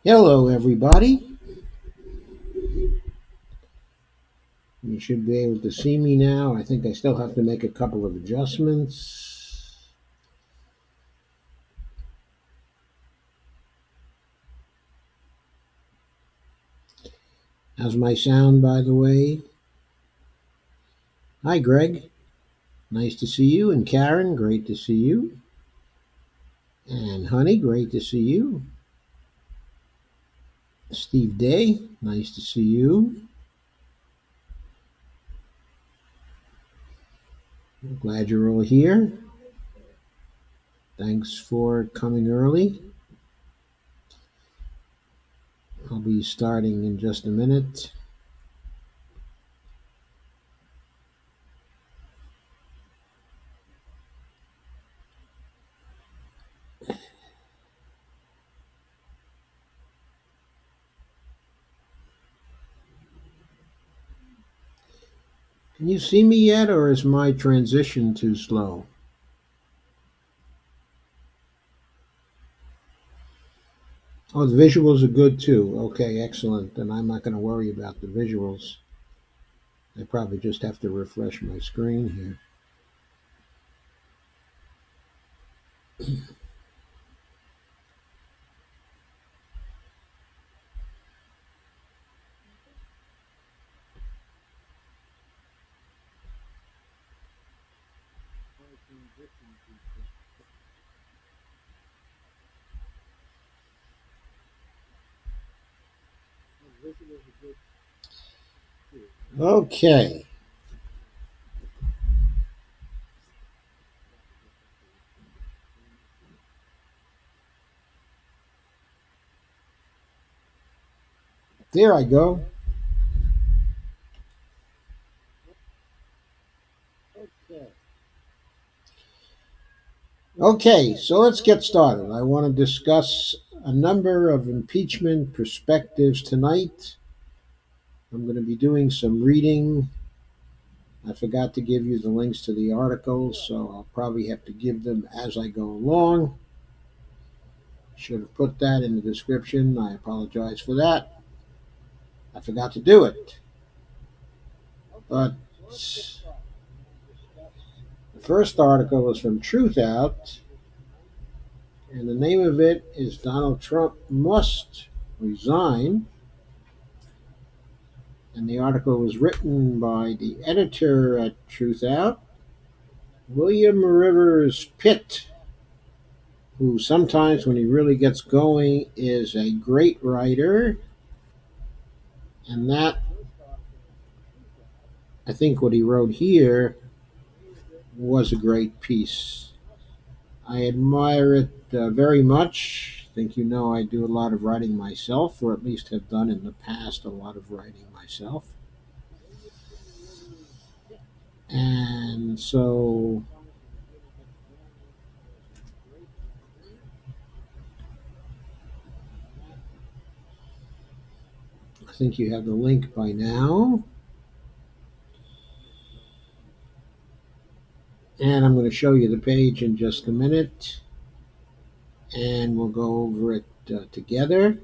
Hello, everybody. You should be able to see me now. I think I still have to make a couple of adjustments. How's my sound, by the way? Hi, Greg. Nice to see you. And Karen, great to see you. And Honey, great to see you. Steve Day, nice to see you. Glad you're all here. Thanks for coming early. I'll be starting in just a minute. Can you see me yet, or is my transition too slow? Oh, the visuals are good too. Okay, excellent. Then I'm not going to worry about the visuals. I probably just have to refresh my screen here. Okay. There I go. Okay, so let's get started. I want to discuss a number of impeachment perspectives tonight. I'm going to be doing some reading. I forgot to give you the links to the articles, so I'll probably have to give them as I go along. Should have put that in the description. I apologize for that. I forgot to do it. But the first article is from Truth Out, and the name of it is Donald Trump Must Resign. And the article was written by the editor at Truth Out, William Rivers Pitt, who sometimes, when he really gets going, is a great writer. And that, I think, what he wrote here was a great piece. I admire it very much. I think you know I do a lot of writing myself, or at least have done in the past a lot of writing myself. And so I think you have the link by now. And I'm going to show you the page in just a minute. And we'll go over it together.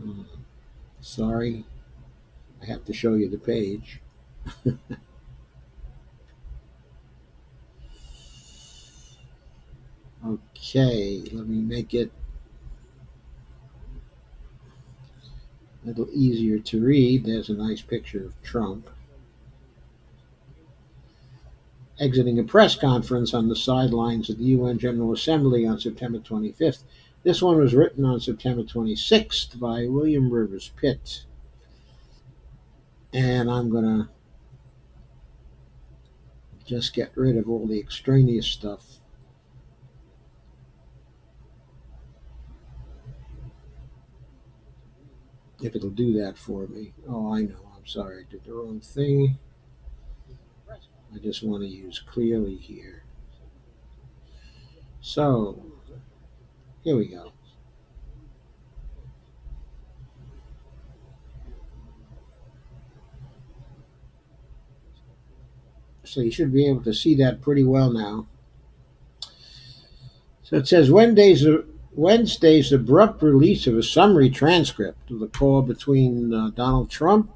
Uh, Sorry, I have to show you the page. Okay, let me make it a little easier to read. There's a nice picture of Trump exiting a press conference on the sidelines of the UN General Assembly on September 25th. This one was written on September 26th by William Rivers Pitt. And I'm going to just get rid of all the extraneous stuff. If it'll do that for me. Oh, I know. I'm sorry. I did the wrong thing. I just want to use clearly here. So, here we go. So you should be able to see that pretty well now. So it says Wednesday's abrupt release of a summary transcript of the call between Donald Trump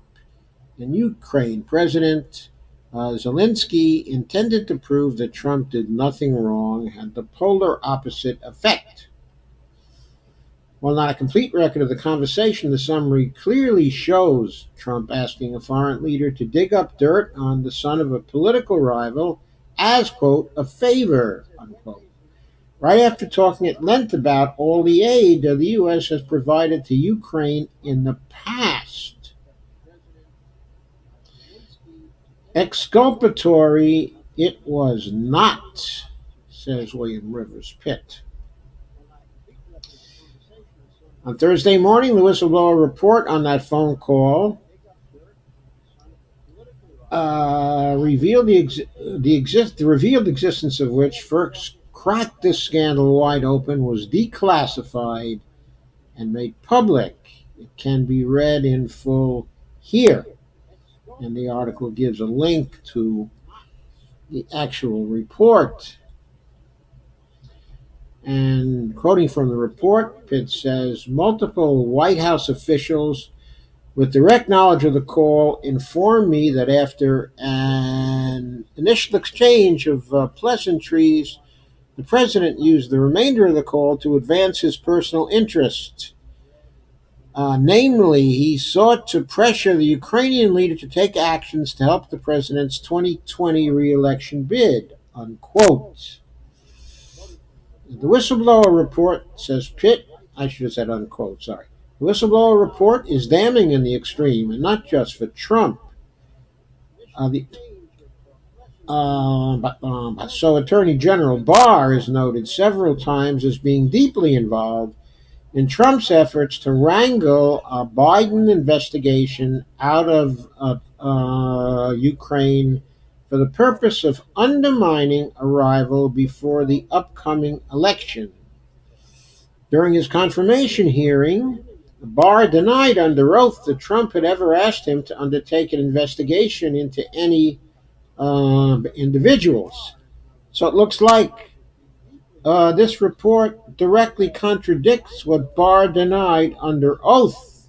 and Ukraine President Zelensky, intended to prove that Trump did nothing wrong, had the polar opposite effect. While not a complete record of the conversation, the summary clearly shows Trump asking a foreign leader to dig up dirt on the son of a political rival as, quote, a favor, unquote. Right after talking at length about all the aid the U.S. has provided to Ukraine in the past. Exculpatory it was not, says William Rivers Pitt. On Thursday morning, the whistleblower report on that phone call revealed the revealed existence of which first cracked this scandal wide open, was declassified and made public. It can be read in full here, and the article gives a link to the actual report. And quoting from the report, Pitt says multiple White House officials with direct knowledge of the call informed me that after an initial exchange of pleasantries, the president used the remainder of the call to advance his personal interests. Namely, he sought to pressure the Ukrainian leader to take actions to help the president's 2020 re-election bid, unquote. The whistleblower report, says Pitt, I should have said unquote, sorry. The whistleblower report is damning in the extreme, and not just for Trump. So Attorney General Barr is noted several times as being deeply involved in Trump's efforts to wrangle a Biden investigation out of Ukraine for the purpose of undermining a rival before the upcoming election. During his confirmation hearing, Barr denied under oath that Trump had ever asked him to undertake an investigation into any individuals. So it looks like this report directly contradicts what Barr denied under oath.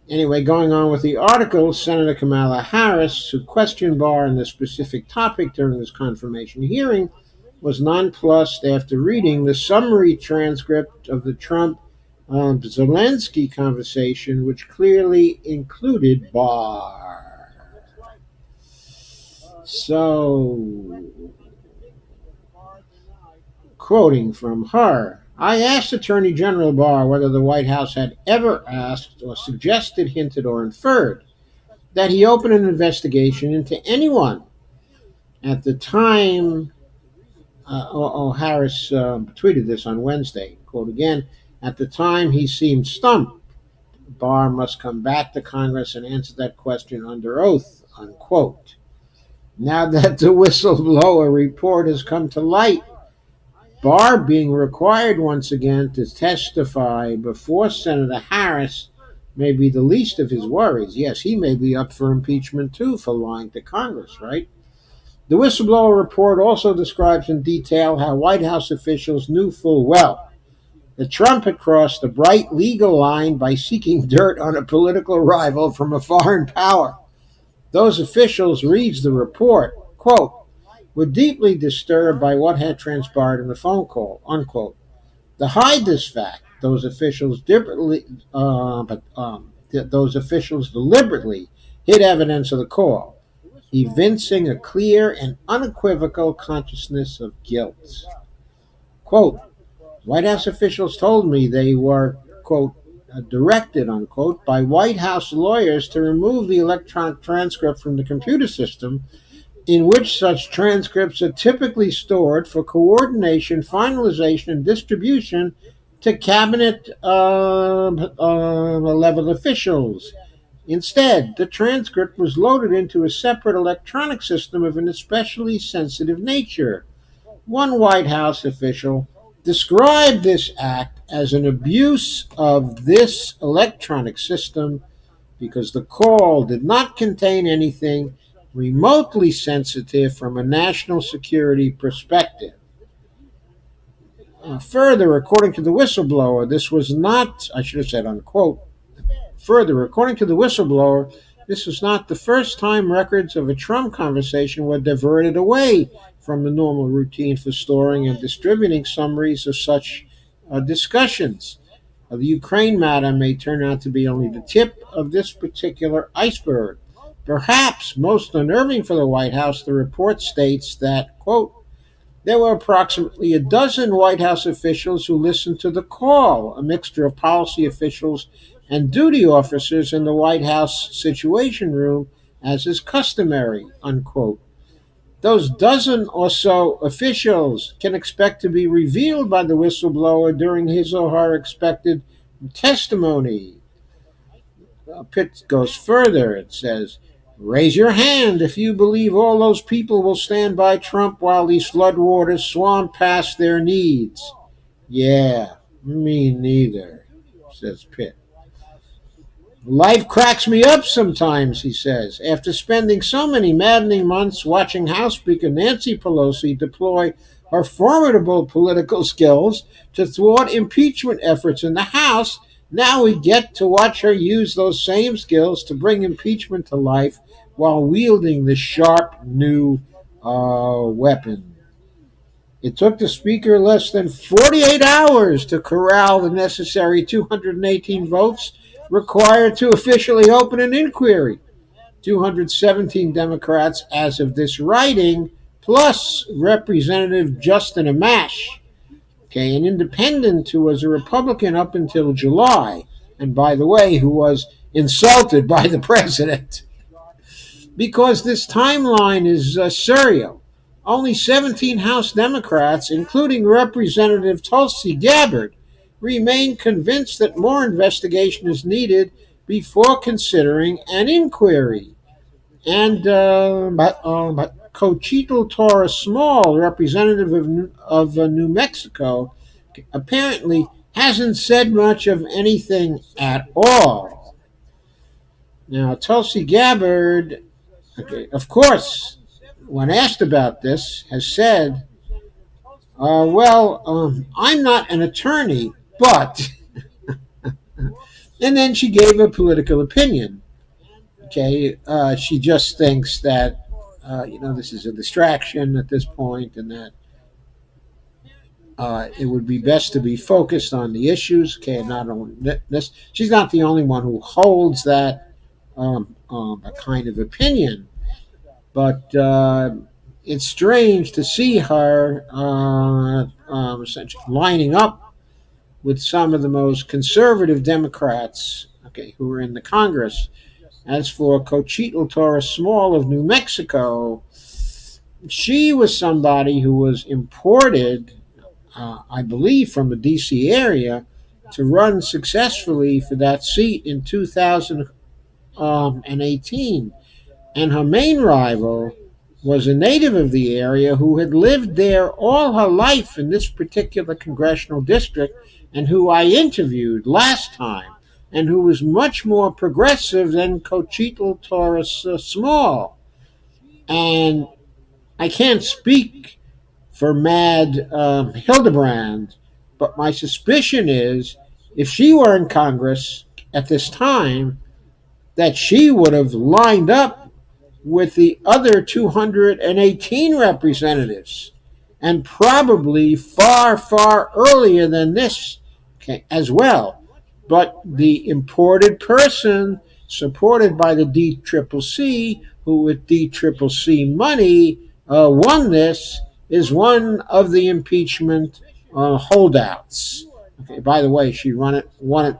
Anyway, going on with the article, Senator Kamala Harris, who questioned Barr on this specific topic during his confirmation hearing, was nonplussed after reading the summary transcript of the Trump Zelensky conversation, which clearly included Barr. So, quoting from her, I asked Attorney General Barr whether the White House had ever asked or suggested, hinted, or inferred that he open an investigation into anyone. At the time, Harris tweeted this on Wednesday, quote again, at the time he seemed stumped. Barr must come back to Congress and answer that question under oath, unquote. Now that the whistleblower report has come to light, Barr being required once again to testify before Senator Harris may be the least of his worries. Yes, he may be up for impeachment too for lying to Congress, right? The whistleblower report also describes in detail how White House officials knew full well that Trump had crossed a bright legal line by seeking dirt on a political rival from a foreign power. Those officials, reads the report, quote, were deeply disturbed by what had transpired in the phone call, unquote. To hide this fact, those officials deliberately hid evidence of the call, evincing a clear and unequivocal consciousness of guilt. Quote, White House officials told me they were, quote, directed, unquote, by White House lawyers to remove the electronic transcript from the computer system in which such transcripts are typically stored for coordination, finalization, and distribution to cabinet level officials. Instead, the transcript was loaded into a separate electronic system of an especially sensitive nature. One White House official described this act as an abuse of this electronic system because the call did not contain anything remotely sensitive from a national security perspective. Further, according to the whistleblower, this was not, I should have said unquote, further, according to the whistleblower, this was not the first time records of a Trump conversation were diverted away from the normal routine for storing and distributing summaries of such discussions. The Ukraine matter may turn out to be only the tip of this particular iceberg. Perhaps most unnerving for the White House, the report states that, quote, there were approximately a dozen White House officials who listened to the call, a mixture of policy officials and duty officers in the White House Situation Room, as is customary, unquote. Those dozen or so officials can expect to be revealed by the whistleblower during his or her expected testimony. Pitt goes further. It says, raise your hand if you believe all those people will stand by Trump while these floodwaters swamp past their needs. Yeah, me neither, says Pitt. Life cracks me up sometimes, he says, after spending so many maddening months watching House Speaker Nancy Pelosi deploy her formidable political skills to thwart impeachment efforts in the House. Now we get to watch her use those same skills to bring impeachment to life while wielding the sharp new weapon. It took the Speaker less than 48 hours to corral the necessary 218 votes required to officially open an inquiry. 217 Democrats, as of this writing, plus Representative Justin Amash, okay, an independent who was a Republican up until July, and by the way, who was insulted by the president. Because this timeline is surreal. Only 17 House Democrats, including Representative Tulsi Gabbard, remain convinced that more investigation is needed before considering an inquiry. And Cochito Torres Small, representative of New Mexico, apparently hasn't said much of anything at all. Now, Tulsi Gabbard, okay, of course, when asked about this, has said, I'm not an attorney, but, and then she gave a political opinion. Okay, she just thinks that, this is a distraction at this point, and that it would be best to be focused on the issues. Okay, not only this, she's not the only one who holds that a kind of opinion, but it's strange to see her essentially lining up with some of the most conservative Democrats, okay, who are in the Congress. As for Cochito Torres Small of New Mexico, she was somebody who was imported, I believe, from the D.C. area to run successfully for that seat in 2018. And her main rival was a native of the area who had lived there all her life in this particular congressional district and who I interviewed last time and who was much more progressive than Cochito Torres Small. And I can't speak for Mad Hildebrand, but my suspicion is if she were in Congress at this time, that she would have lined up with the other 218 representatives, and probably far, far earlier than this, okay, as well. But the imported person, supported by the DCCC, who with DCCC money won this, is one of the impeachment holdouts. Okay, by the way, she won it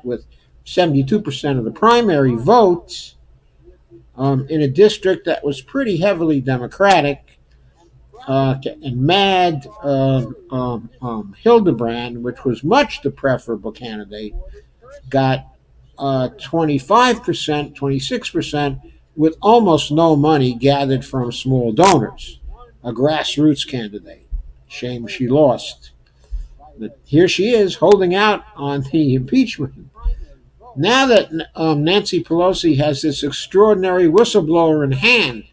with 72% of the primary votes in a district that was pretty heavily Democratic. And Mad Hildebrand, which was much the preferable candidate, got 25%, 26%, with almost no money gathered from small donors. A grassroots candidate. Shame she lost. But here she is holding out on the impeachment. Now that Nancy Pelosi has this extraordinary whistleblower in hand,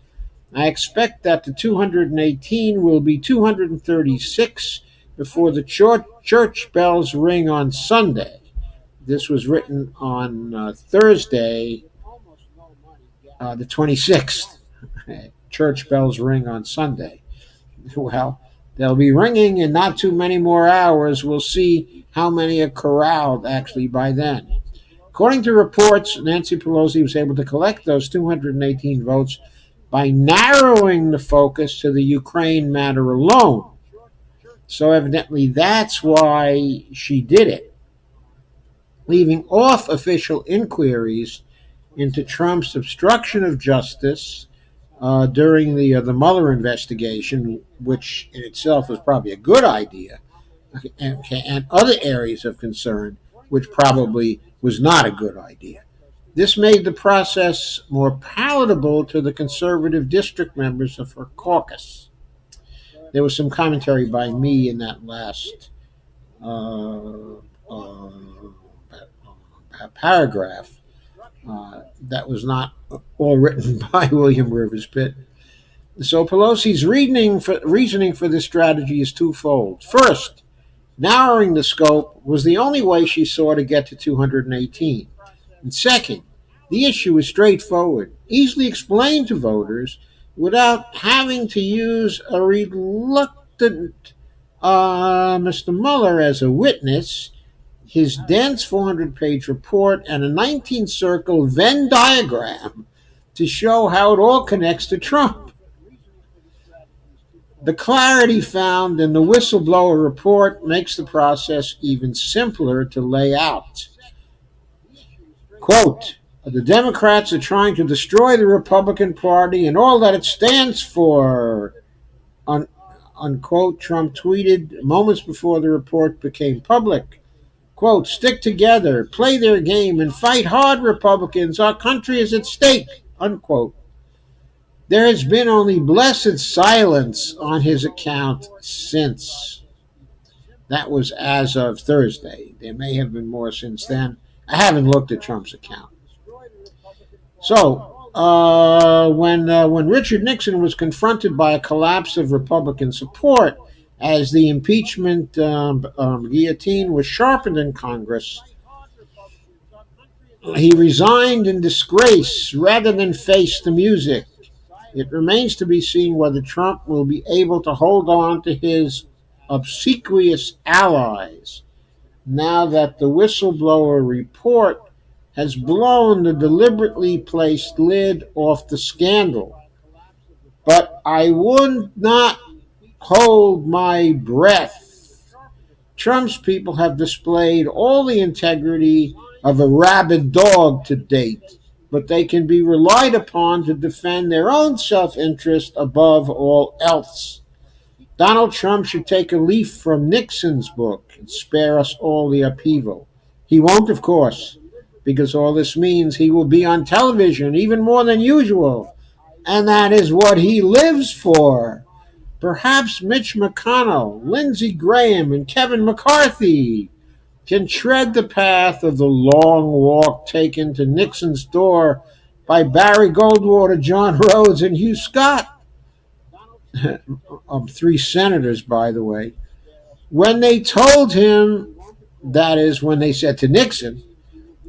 I expect that the 218 will be 236 before the church bells ring on Sunday. This was written on Thursday, the 26th. Church bells ring on Sunday. Well, they'll be ringing in not too many more hours. We'll see how many are corralled actually by then. According to reports, Nancy Pelosi was able to collect those 218 votes by narrowing the focus to the Ukraine matter alone. So evidently that's why she did it, leaving off official inquiries into Trump's obstruction of justice during the Mueller investigation, which in itself was probably a good idea, and other areas of concern, which probably was not a good idea. This made the process more palatable to the conservative district members of her caucus. There was some commentary by me in that last uh, paragraph that was not all written by William Rivers Pitt. So Pelosi's reasoning for this strategy is twofold. First, narrowing the scope was the only way she saw to get to 218. And second, the issue is straightforward, easily explained to voters without having to use a reluctant Mr. Mueller as a witness, his dense 400-page report, and a 19-circle Venn diagram to show how it all connects to Trump. The clarity found in the whistleblower report makes the process even simpler to lay out. Quote, the Democrats are trying to destroy the Republican Party and all that it stands for, unquote, Trump tweeted moments before the report became public. Quote, stick together, play their game, and fight hard, Republicans. Our country is at stake, unquote. There has been only blessed silence on his account since. That was as of Thursday. There may have been more since then. I haven't looked at Trump's account. So, when Richard Nixon was confronted by a collapse of Republican support as the impeachment guillotine was sharpened in Congress, he resigned in disgrace rather than face the music. It remains to be seen whether Trump will be able to hold on to his obsequious allies now that the whistleblower report has blown the deliberately placed lid off the scandal. But I would not hold my breath. Trump's people have displayed all the integrity of a rabid dog to date, but they can be relied upon to defend their own self interest above all else. Donald Trump should take a leaf from Nixon's book and spare us all the upheaval. He won't, of course, because all this means he will be on television even more than usual, and that is what he lives for. Perhaps Mitch McConnell, Lindsey Graham, and Kevin McCarthy can tread the path of the long walk taken to Nixon's door by Barry Goldwater, John Rhodes, and Hugh Scott. Three senators, by the way. When they told him, that is, when they said to Nixon,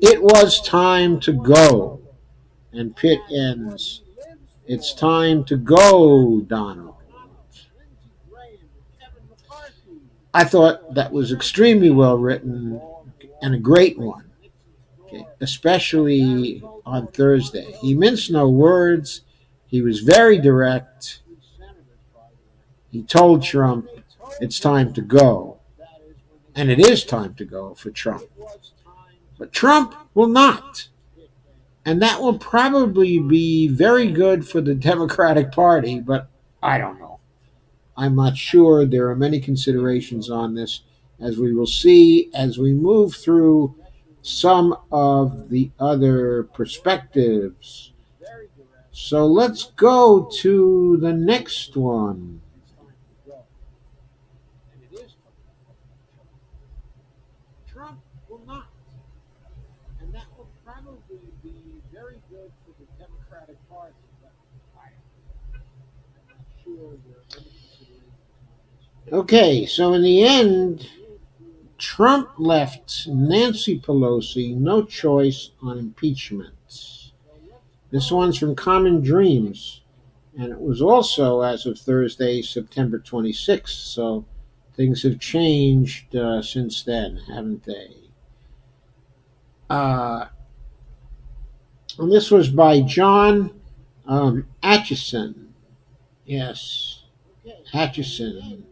it was time to go. And Pitt ends, it's time to go, Donald. I thought that was extremely well written and a great one, okay, especially on Thursday. He minced no words. He was very direct. He told Trump it's time to go. And it is time to go for Trump. But Trump will not. And that will probably be very good for the Democratic Party, but I don't know. I'm not sure. There are many considerations on this, as we will see as we move through some of the other perspectives. So let's go to the next one. Trump will not. Okay, so in the end, Trump left Nancy Pelosi no choice on impeachment. This one's from Common Dreams, and it was also as of Thursday, September 26th. So things have changed since then, haven't they? Uh, and this was by John Atchison. Yes, Atchison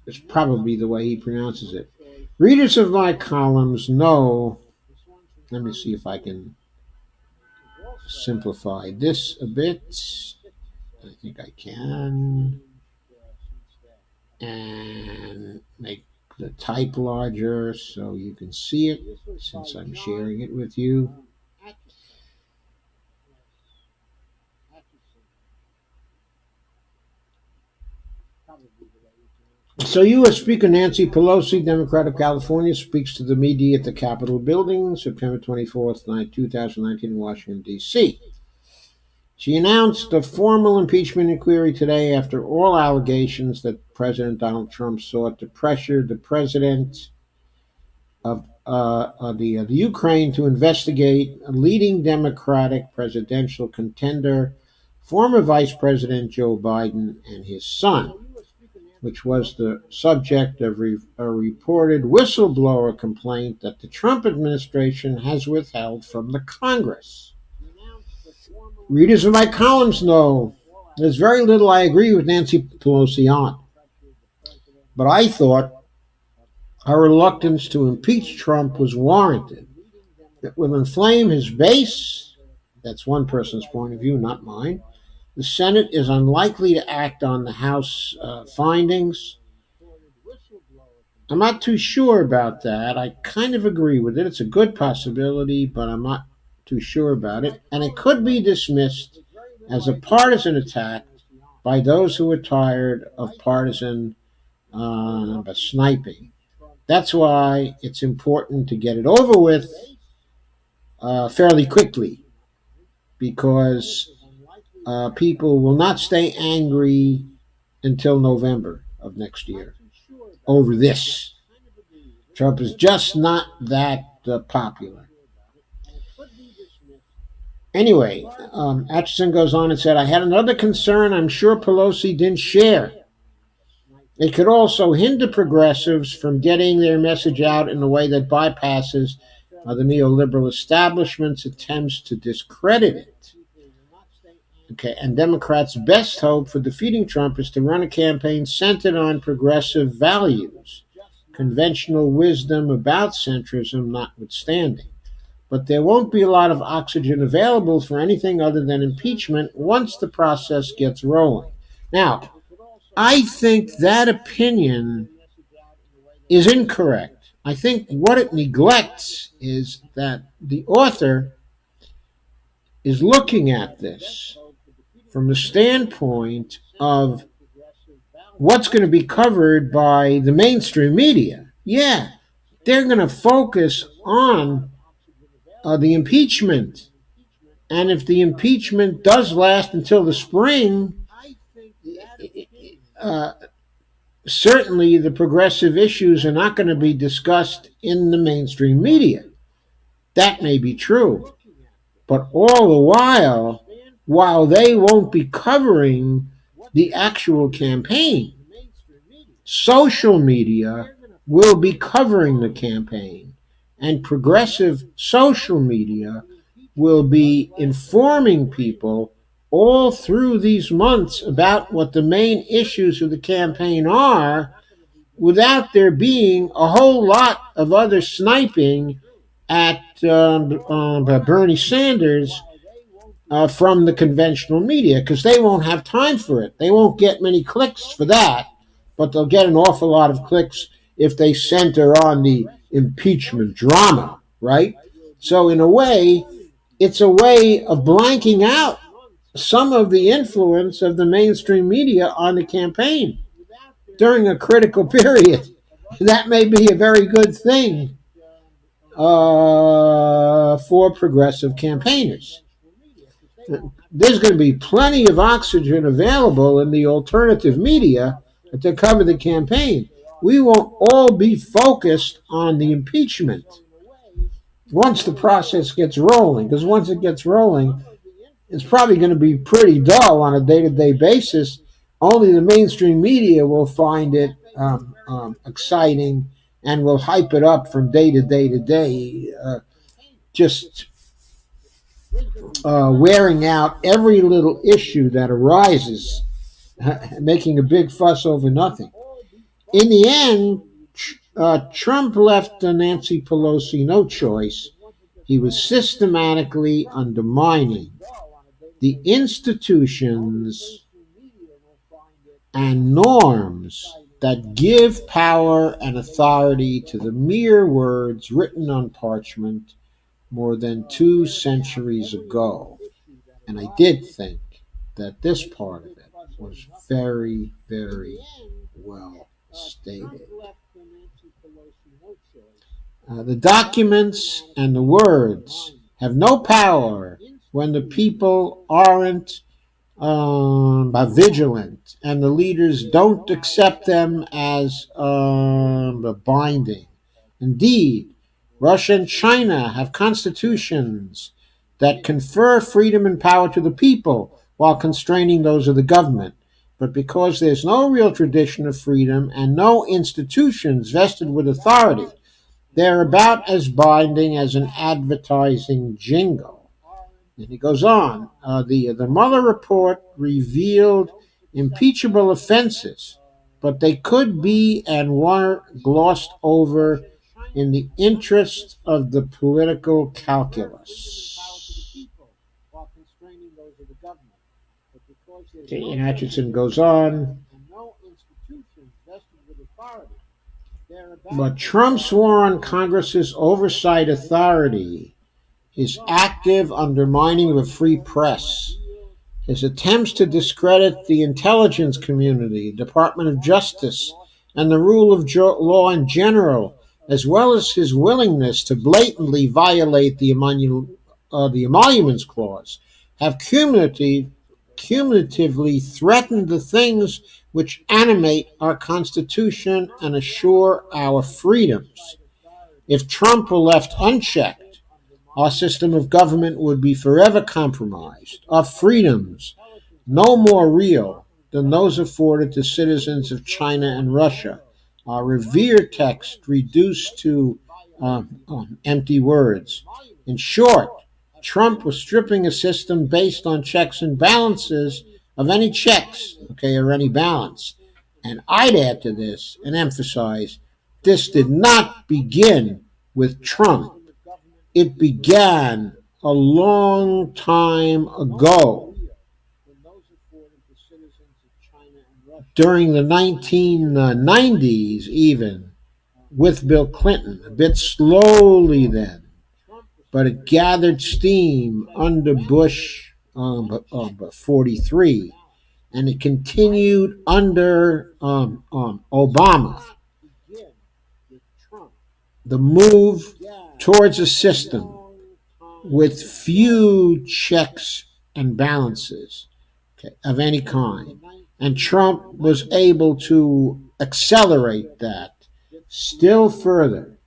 is probably the way he pronounces it. Readers of my columns know. Let me see if I can simplify this a bit. I think I can. And make the type larger so you can see it since I'm sharing it with you. So, U.S. Speaker Nancy Pelosi, Democrat of California, speaks to the media at the Capitol building, September 24th, 2019, in Washington, D.C. She announced a formal impeachment inquiry today after all allegations that President Donald Trump sought to pressure the president of the Ukraine to investigate a leading Democratic presidential contender, former Vice President Joe Biden, and his son, which was the subject of a reported whistleblower complaint that the Trump administration has withheld from the Congress. Readers of my columns know there's very little I agree with Nancy Pelosi on, but I thought her reluctance to impeach Trump was warranted. It will inflame his base. That's one person's point of view, not mine. The Senate is unlikely to act on the House findings. I'm not too sure about that. I kind of agree with it. It's a good possibility, but I'm not too sure about it. And it could be dismissed as a partisan attack by those who are tired of partisan sniping. That's why it's important to get it over with fairly quickly, because people will not stay angry until November of next year over this. Trump is just not that popular. Anyway, Atchison goes on and said, I had another concern I'm sure Pelosi didn't share. It could also hinder progressives from getting their message out in a way that bypasses the neoliberal establishment's attempts to discredit it. Okay, and Democrats' best hope for defeating Trump is to run a campaign centered on progressive values, conventional wisdom about centrism notwithstanding. But there won't be a lot of oxygen available for anything other than impeachment once the process gets rolling. Now, I think that opinion is incorrect. I think what it neglects is that the author is looking at this from the standpoint of what's going to be covered by the mainstream media. Yeah, they're going to focus on the impeachment. And if the impeachment does last until the spring, certainly the progressive issues are not going to be discussed in the mainstream media. That may be true. But all the while they won't be covering the actual campaign, social media will be covering the campaign. And progressive social media will be informing people all through these months about what the main issues of the campaign are, without there being a whole lot of other sniping at Bernie Sanders from the conventional media, because they won't have time for it. They won't get many clicks for that, but they'll get an awful lot of clicks if they center on the impeachment drama, right? So in a way, it's a way of blanking out some of the influence of the mainstream media on the campaign during a critical period. That may be a very good thing for progressive campaigners. There's going to be plenty of oxygen available in the alternative media to cover the campaign. We won't all be focused on the impeachment once the process gets rolling, because once it gets rolling, it's probably going to be pretty dull on a day to day basis. Only the mainstream media will find it exciting and will hype it up from day to day to day, just wearing out every little issue that arises, making a big fuss over nothing. In the end, Trump left Nancy Pelosi no choice. He was systematically undermining the institutions and norms that give power and authority to the mere words written on parchment more than 2 centuries ago. And I did think that this part of it was very, very well stated. The documents and the words have no power when the people aren't vigilant and the leaders don't accept them as binding. Indeed, Russia and China have constitutions that confer freedom and power to the people while constraining those of the government. But because there's no real tradition of freedom and no institutions vested with authority, they're about as binding as an advertising jingle. And he goes on, the Mueller report revealed impeachable offenses, but they could be and were glossed over in the interest of the political calculus. Okay, and Atchison goes on, but Trump's war on Congress's oversight authority, his active undermining of a free press, his attempts to discredit the intelligence community, Department of Justice, and the rule of law in general, as well as his willingness to blatantly violate the Emoluments Clause, have cumulatively threatened the things which animate our Constitution and assure our freedoms. If Trump were left unchecked, our system of government would be forever compromised. Our freedoms, no more real than those afforded to citizens of China and Russia. Our revered text reduced to empty words. In short, Trump was stripping a system based on checks and balances of any checks, okay, or any balance. And I'd add to this and emphasize this did not begin with Trump. It began a long time ago, during the 1990s even, with Bill Clinton, a bit slowly then, but it gathered steam under Bush 43, and it continued under Obama. The move towards a system with few checks and balances, okay, of any kind. And Trump was able to accelerate that still further.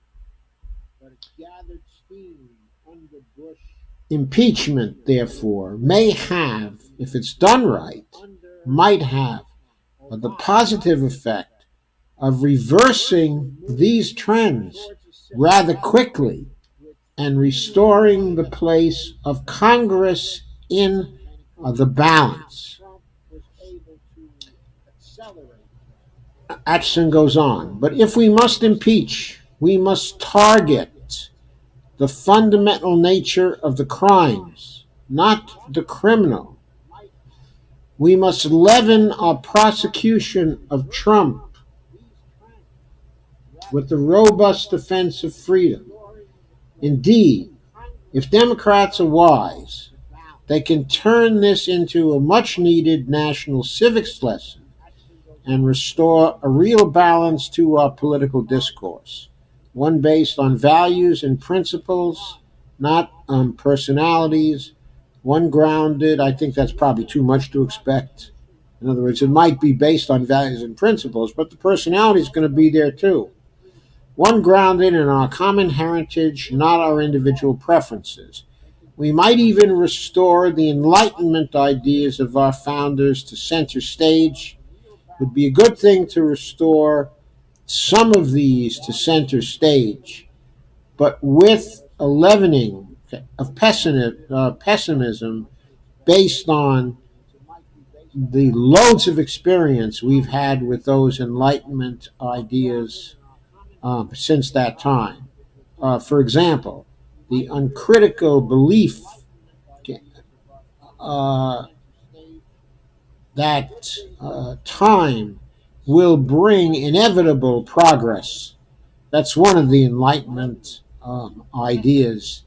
Impeachment, therefore, may have, if it's done right, might have the positive effect of reversing these trends rather quickly and restoring the place of Congress in the balance. Atchison goes on, but if we must impeach, we must target the fundamental nature of the crimes, not the criminal. We must leaven our prosecution of Trump with the robust defense of freedom. Indeed, if Democrats are wise, they can turn this into a much needed national civics lesson and restore a real balance to our political discourse, one based on values and principles, not on personalities, One grounded, I think that's probably too much to expect. In other words, it might be based on values and principles, but the personality is going to be there too. One grounded in our common heritage, not our individual preferences. We might even restore the Enlightenment ideas of our founders to center stage. It would be a good thing to restore some of these to center stage, but with a leavening of pessimism based on the loads of experience we've had with those Enlightenment ideas since that time. For example, the uncritical belief uh, that time will bring inevitable progress. That's one of the Enlightenment ideas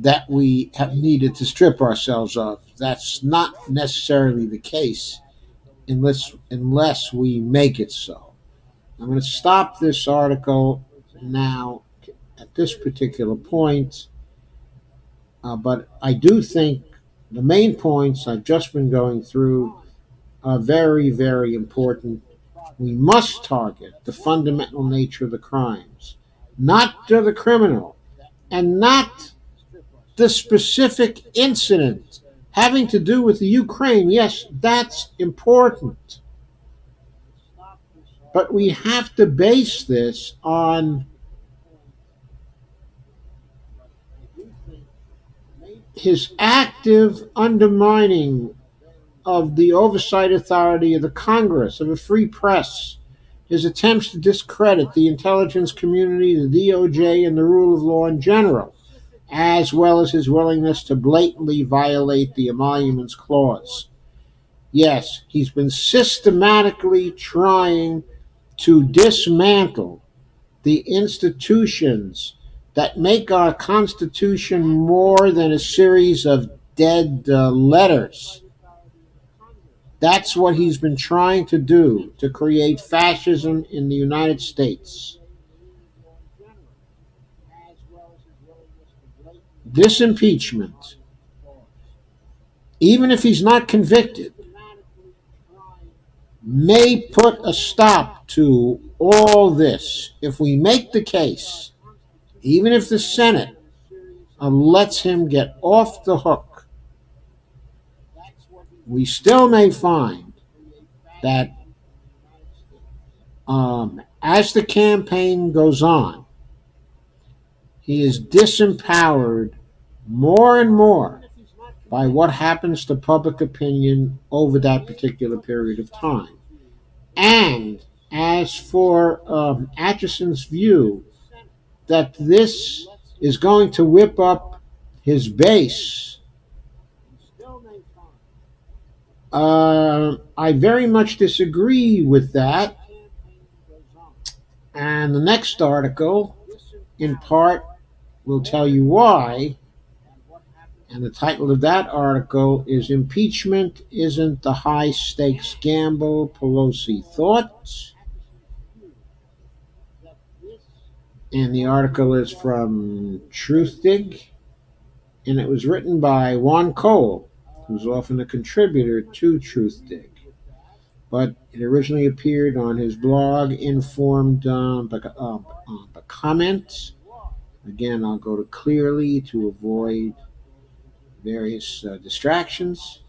that we have needed to strip ourselves of. That's not necessarily the case unless we make it so. I'm going to stop this article now at this particular point, but I do think the main points I've just been going through are very, very important. We must target the fundamental nature of the crimes, not the criminal, and not the specific incident having to do with the Ukraine. Yes, that's important. But we have to base this on his active undermining of the oversight authority of the Congress, of a free press, his attempts to discredit the intelligence community, the DOJ, and the rule of law in general, as well as his willingness to blatantly violate the Emoluments Clause. Yes, he's been systematically trying to dismantle the institutions that make our Constitution more than a series of dead letters. That's what he's been trying to do to create fascism in the United States. This impeachment, even if he's not convicted, may put a stop to all this. If we make the case, even if the Senate lets him get off the hook, we still may find that as the campaign goes on, he is disempowered more and more by what happens to public opinion over that particular period of time. And as for Atchison's view that this is going to whip up his base, I very much disagree with that. And the next article, in part, will tell you why. And the title of that article is Impeachment Isn't the High Stakes Gamble Pelosi Thought. And the article is from Truthdig, and it was written by Juan Cole, who's often a contributor to Truthdig. But it originally appeared on his blog, Informed Comments. Again, I'll go to Clearly to avoid various distractions.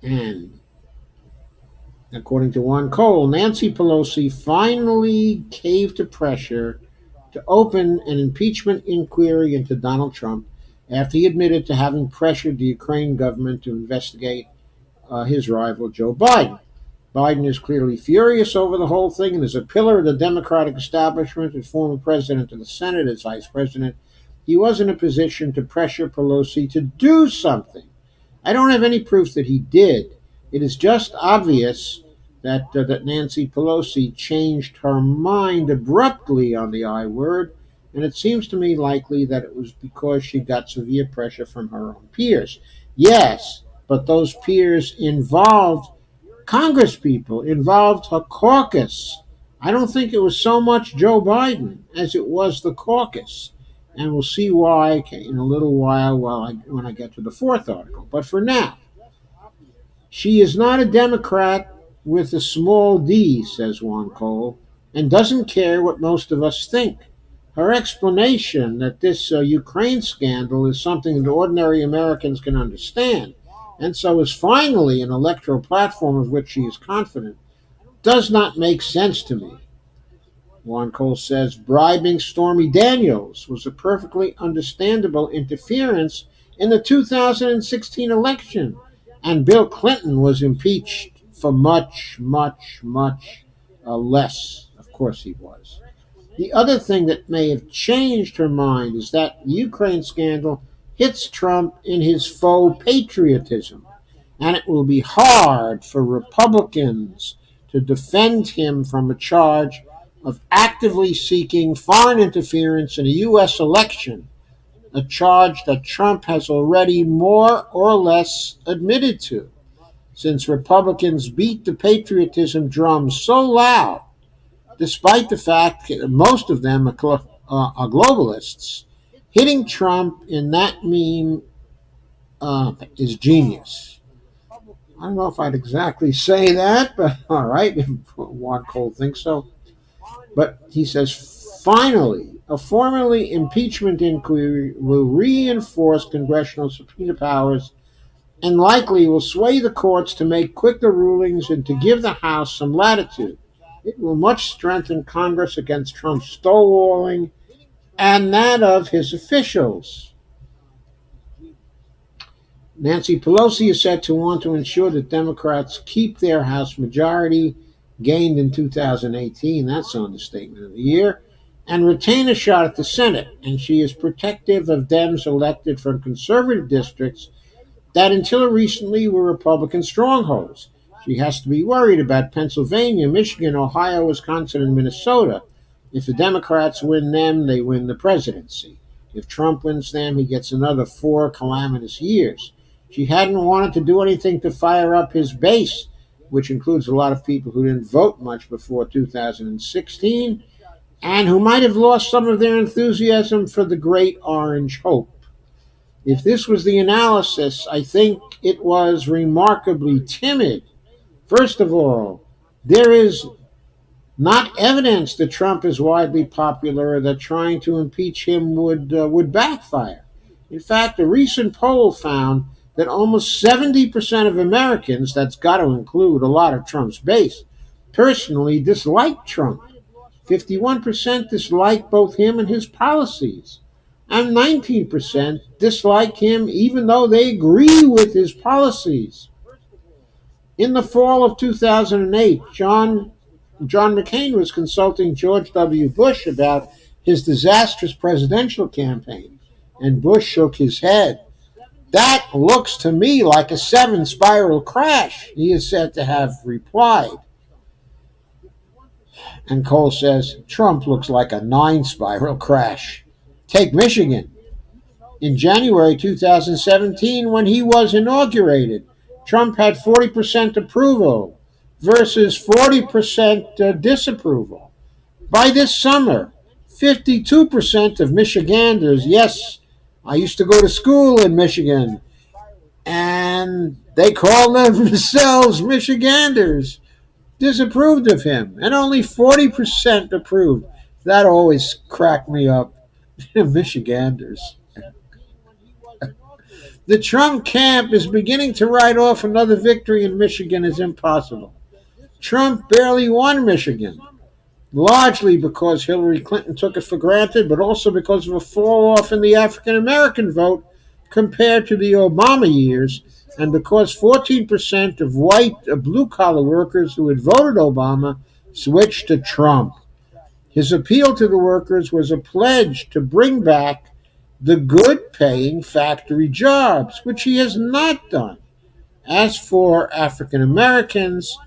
And according to Juan Cole, Nancy Pelosi finally caved to pressure to open an impeachment inquiry into Donald Trump after he admitted to having pressured the Ukraine government to investigate his rival, Joe Biden. Biden is clearly furious over the whole thing and is a pillar of the Democratic establishment as former president of the Senate, as vice president. He was in a position to pressure Pelosi to do something. I don't have any proof that he did. It is just obvious that Nancy Pelosi changed her mind abruptly on the I word, and it seems to me likely that it was because she got severe pressure from her own peers. Yes, but those peers involved Congresspeople, involved her caucus. I don't think it was so much Joe Biden as it was the caucus. And we'll see why in a little while when I get to the fourth article. But for now, she is not a Democrat with a small d, says Juan Cole, and doesn't care what most of us think. Her explanation that this Ukraine scandal is something that ordinary Americans can understand, and so is finally an electoral platform of which she is confident, does not make sense to me. Juan Cole says bribing Stormy Daniels was a perfectly understandable interference in the 2016 election, and Bill Clinton was impeached for much, much, much less. Of course he was. The other thing that may have changed her mind is that the Ukraine scandal hits Trump in his faux patriotism, and it will be hard for Republicans to defend him from a charge of actively seeking foreign interference in a U.S. election, a charge that Trump has already more or less admitted to, since Republicans beat the patriotism drum so loud, despite the fact that most of them are globalists. Hitting Trump in that meme is genius. I don't know if I'd exactly say that, but all right, if Juan Cole thinks so. But he says, finally, a formally impeachment inquiry will reinforce congressional subpoena powers and likely will sway the courts to make quicker rulings and to give the House some latitude. It will much strengthen Congress against Trump's stonewalling and that of his officials. Nancy Pelosi is said to want to ensure that Democrats keep their House majority gained in 2018, that's the understatement of the year, and retain a shot at the Senate. And she is protective of Dems elected from conservative districts that until recently were Republican strongholds. She has to be worried about Pennsylvania, Michigan, Ohio, Wisconsin, and Minnesota. If the Democrats win them, they win the presidency. If Trump wins them, he gets another 4 calamitous years. She hadn't wanted to do anything to fire up his base, which includes a lot of people who didn't vote much before 2016 and who might have lost some of their enthusiasm for the great orange hope. If this was the analysis, I think it was remarkably timid. First of all, there is not evidence that Trump is widely popular or that trying to impeach him would backfire. In fact, a recent poll found that almost 70% of Americans, that's got to include a lot of Trump's base, personally dislike Trump. 51% dislike both him and his policies, and 19% dislike him even though they agree with his policies. In the fall of 2008, John McCain was consulting George W. Bush about his disastrous presidential campaign, and Bush shook his head. That looks to me like a 7-spiral crash, he is said to have replied. And Cole says, Trump looks like a 9-spiral crash. Take Michigan. In January 2017, when he was inaugurated, Trump had 40% approval versus 40% disapproval. By this summer, 52% of Michiganders, yes, I used to go to school in Michigan, and they call themselves Michiganders, disapproved of him, and only 40% approved. That always cracked me up. Michiganders. The Trump camp is beginning to write off another victory in Michigan as impossible. Trump barely won Michigan, largely because Hillary Clinton took it for granted, but also because of a fall off in the African American vote compared to the Obama years, and because 14% of white blue collar workers who had voted Obama switched to Trump. His appeal to the workers was a pledge to bring back the good paying factory jobs, which he has not done. As for African Americans,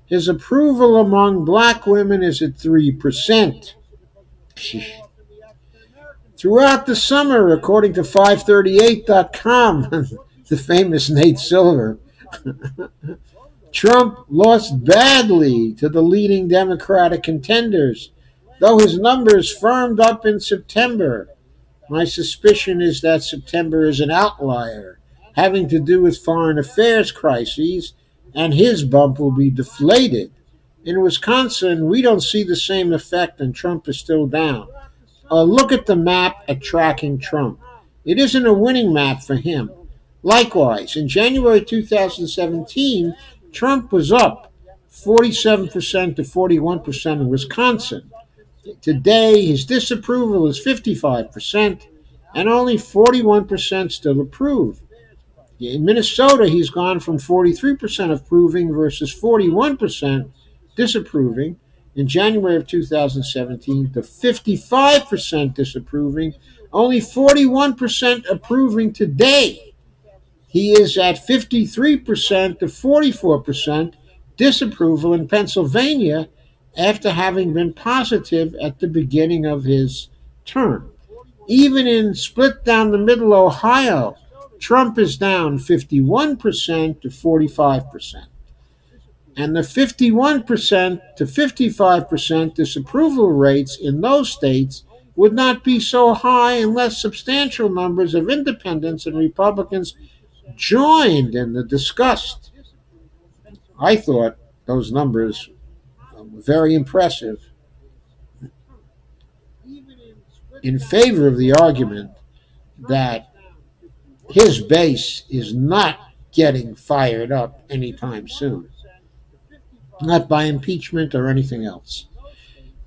his approval among black women is at 3%. Throughout the summer, according to 538.com, the famous Nate Silver, Trump lost badly to the leading Democratic contenders, though his numbers firmed up in September. My suspicion is that September is an outlier, having to do with foreign affairs crises, and his bump will be deflated. In Wisconsin, we don't see the same effect, and Trump is still down. Look at the map at tracking Trump. It isn't a winning map for him. Likewise, in January 2017, Trump was up 47% to 41% in Wisconsin. Today, his disapproval is 55%, and only 41% still approve. In Minnesota, he's gone from 43% approving versus 41% disapproving in January of 2017 to 55% disapproving, only 41% approving today. He is at 53% to 44% disapproval in Pennsylvania after having been positive at the beginning of his term. Even in split down the middle Ohio, Trump is down 51% to 45%. And the 51% to 55% disapproval rates in those states would not be so high unless substantial numbers of independents and Republicans joined in the disgust. I thought those numbers were very impressive in favor of the argument that his base is not getting fired up anytime soon, not by impeachment or anything else.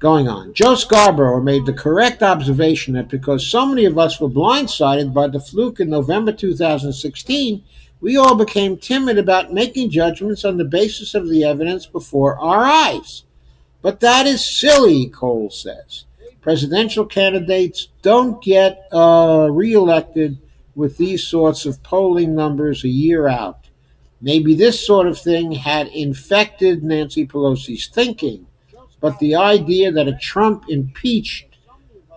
Going on. Joe Scarborough made the correct observation that because so many of us were blindsided by the fluke in November 2016, we all became timid about making judgments on the basis of the evidence before our eyes. But that is silly, Cole says. Presidential candidates don't get reelected with these sorts of polling numbers a year out. Maybe this sort of thing had infected Nancy Pelosi's thinking, but the idea that a Trump impeached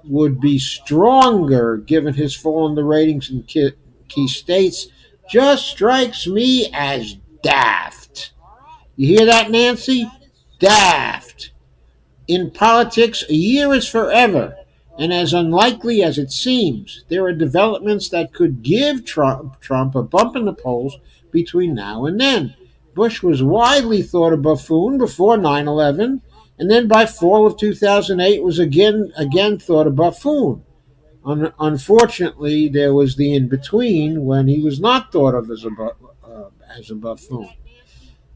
would be stronger given his fall in the ratings in key states just strikes me as daft. You hear that, Nancy? Daft. In politics, a year is forever, and as unlikely as it seems, there are developments that could give Trump a bump in the polls between now and then. Bush was widely thought a buffoon before 9/11, and then by fall of 2008 was again thought a buffoon. Unfortunately, there was the in between when he was not thought of as a buffoon.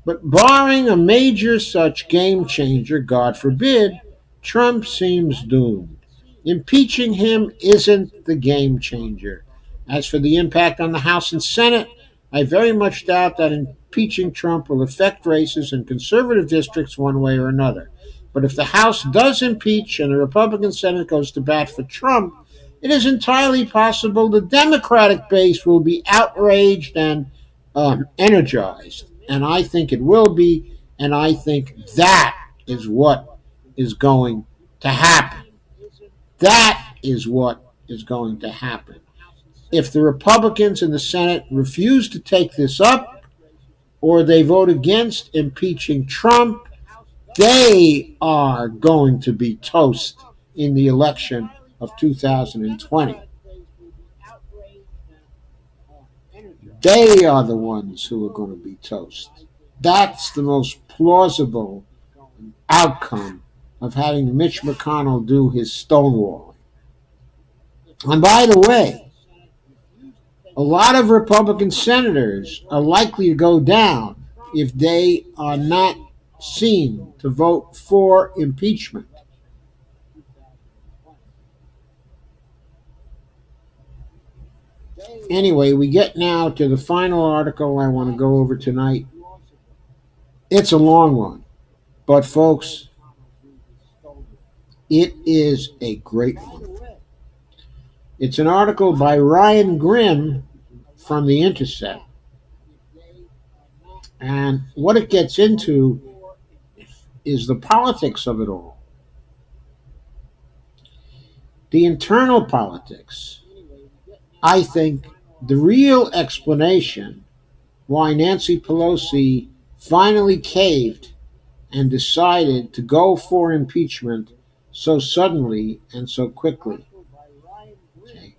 But barring a major such game changer, God forbid, Trump seems doomed. Impeaching him isn't the game changer. As for the impact on the House and Senate, I very much doubt that impeaching Trump will affect races in conservative districts one way or another. But if the House does impeach and the Republican Senate goes to bat for Trump, it is entirely possible the Democratic base will be outraged and energized. And I think it will be, and I think that is what is going to happen. That is what is going to happen. If the Republicans in the Senate refuse to take this up, or they vote against impeaching Trump, they are going to be toast in the election of 2020. They are the ones who are going to be toast. That's the most plausible outcome of having Mitch McConnell do his stonewalling. And by the way, a lot of Republican senators are likely to go down if they are not seen to vote for impeachment. Anyway, we get now to the final article I want to go over tonight. It's a long one, but folks, it is a great one. It's an article by Ryan Grimm from The Intercept. And what it gets into is the politics of it all, the internal politics. I think the real explanation why Nancy Pelosi finally caved and decided to go for impeachment so suddenly and so quickly. Okay.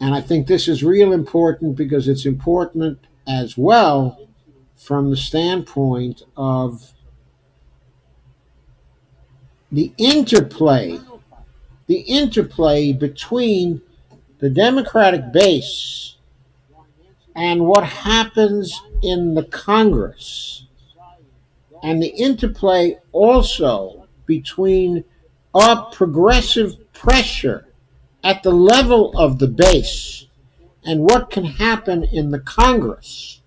And I think this is real important because it's important as well from the standpoint of the interplay, the interplay between the Democratic base and what happens in the Congress, and the interplay also between our progressive pressure at the level of the base and what can happen in the Congress.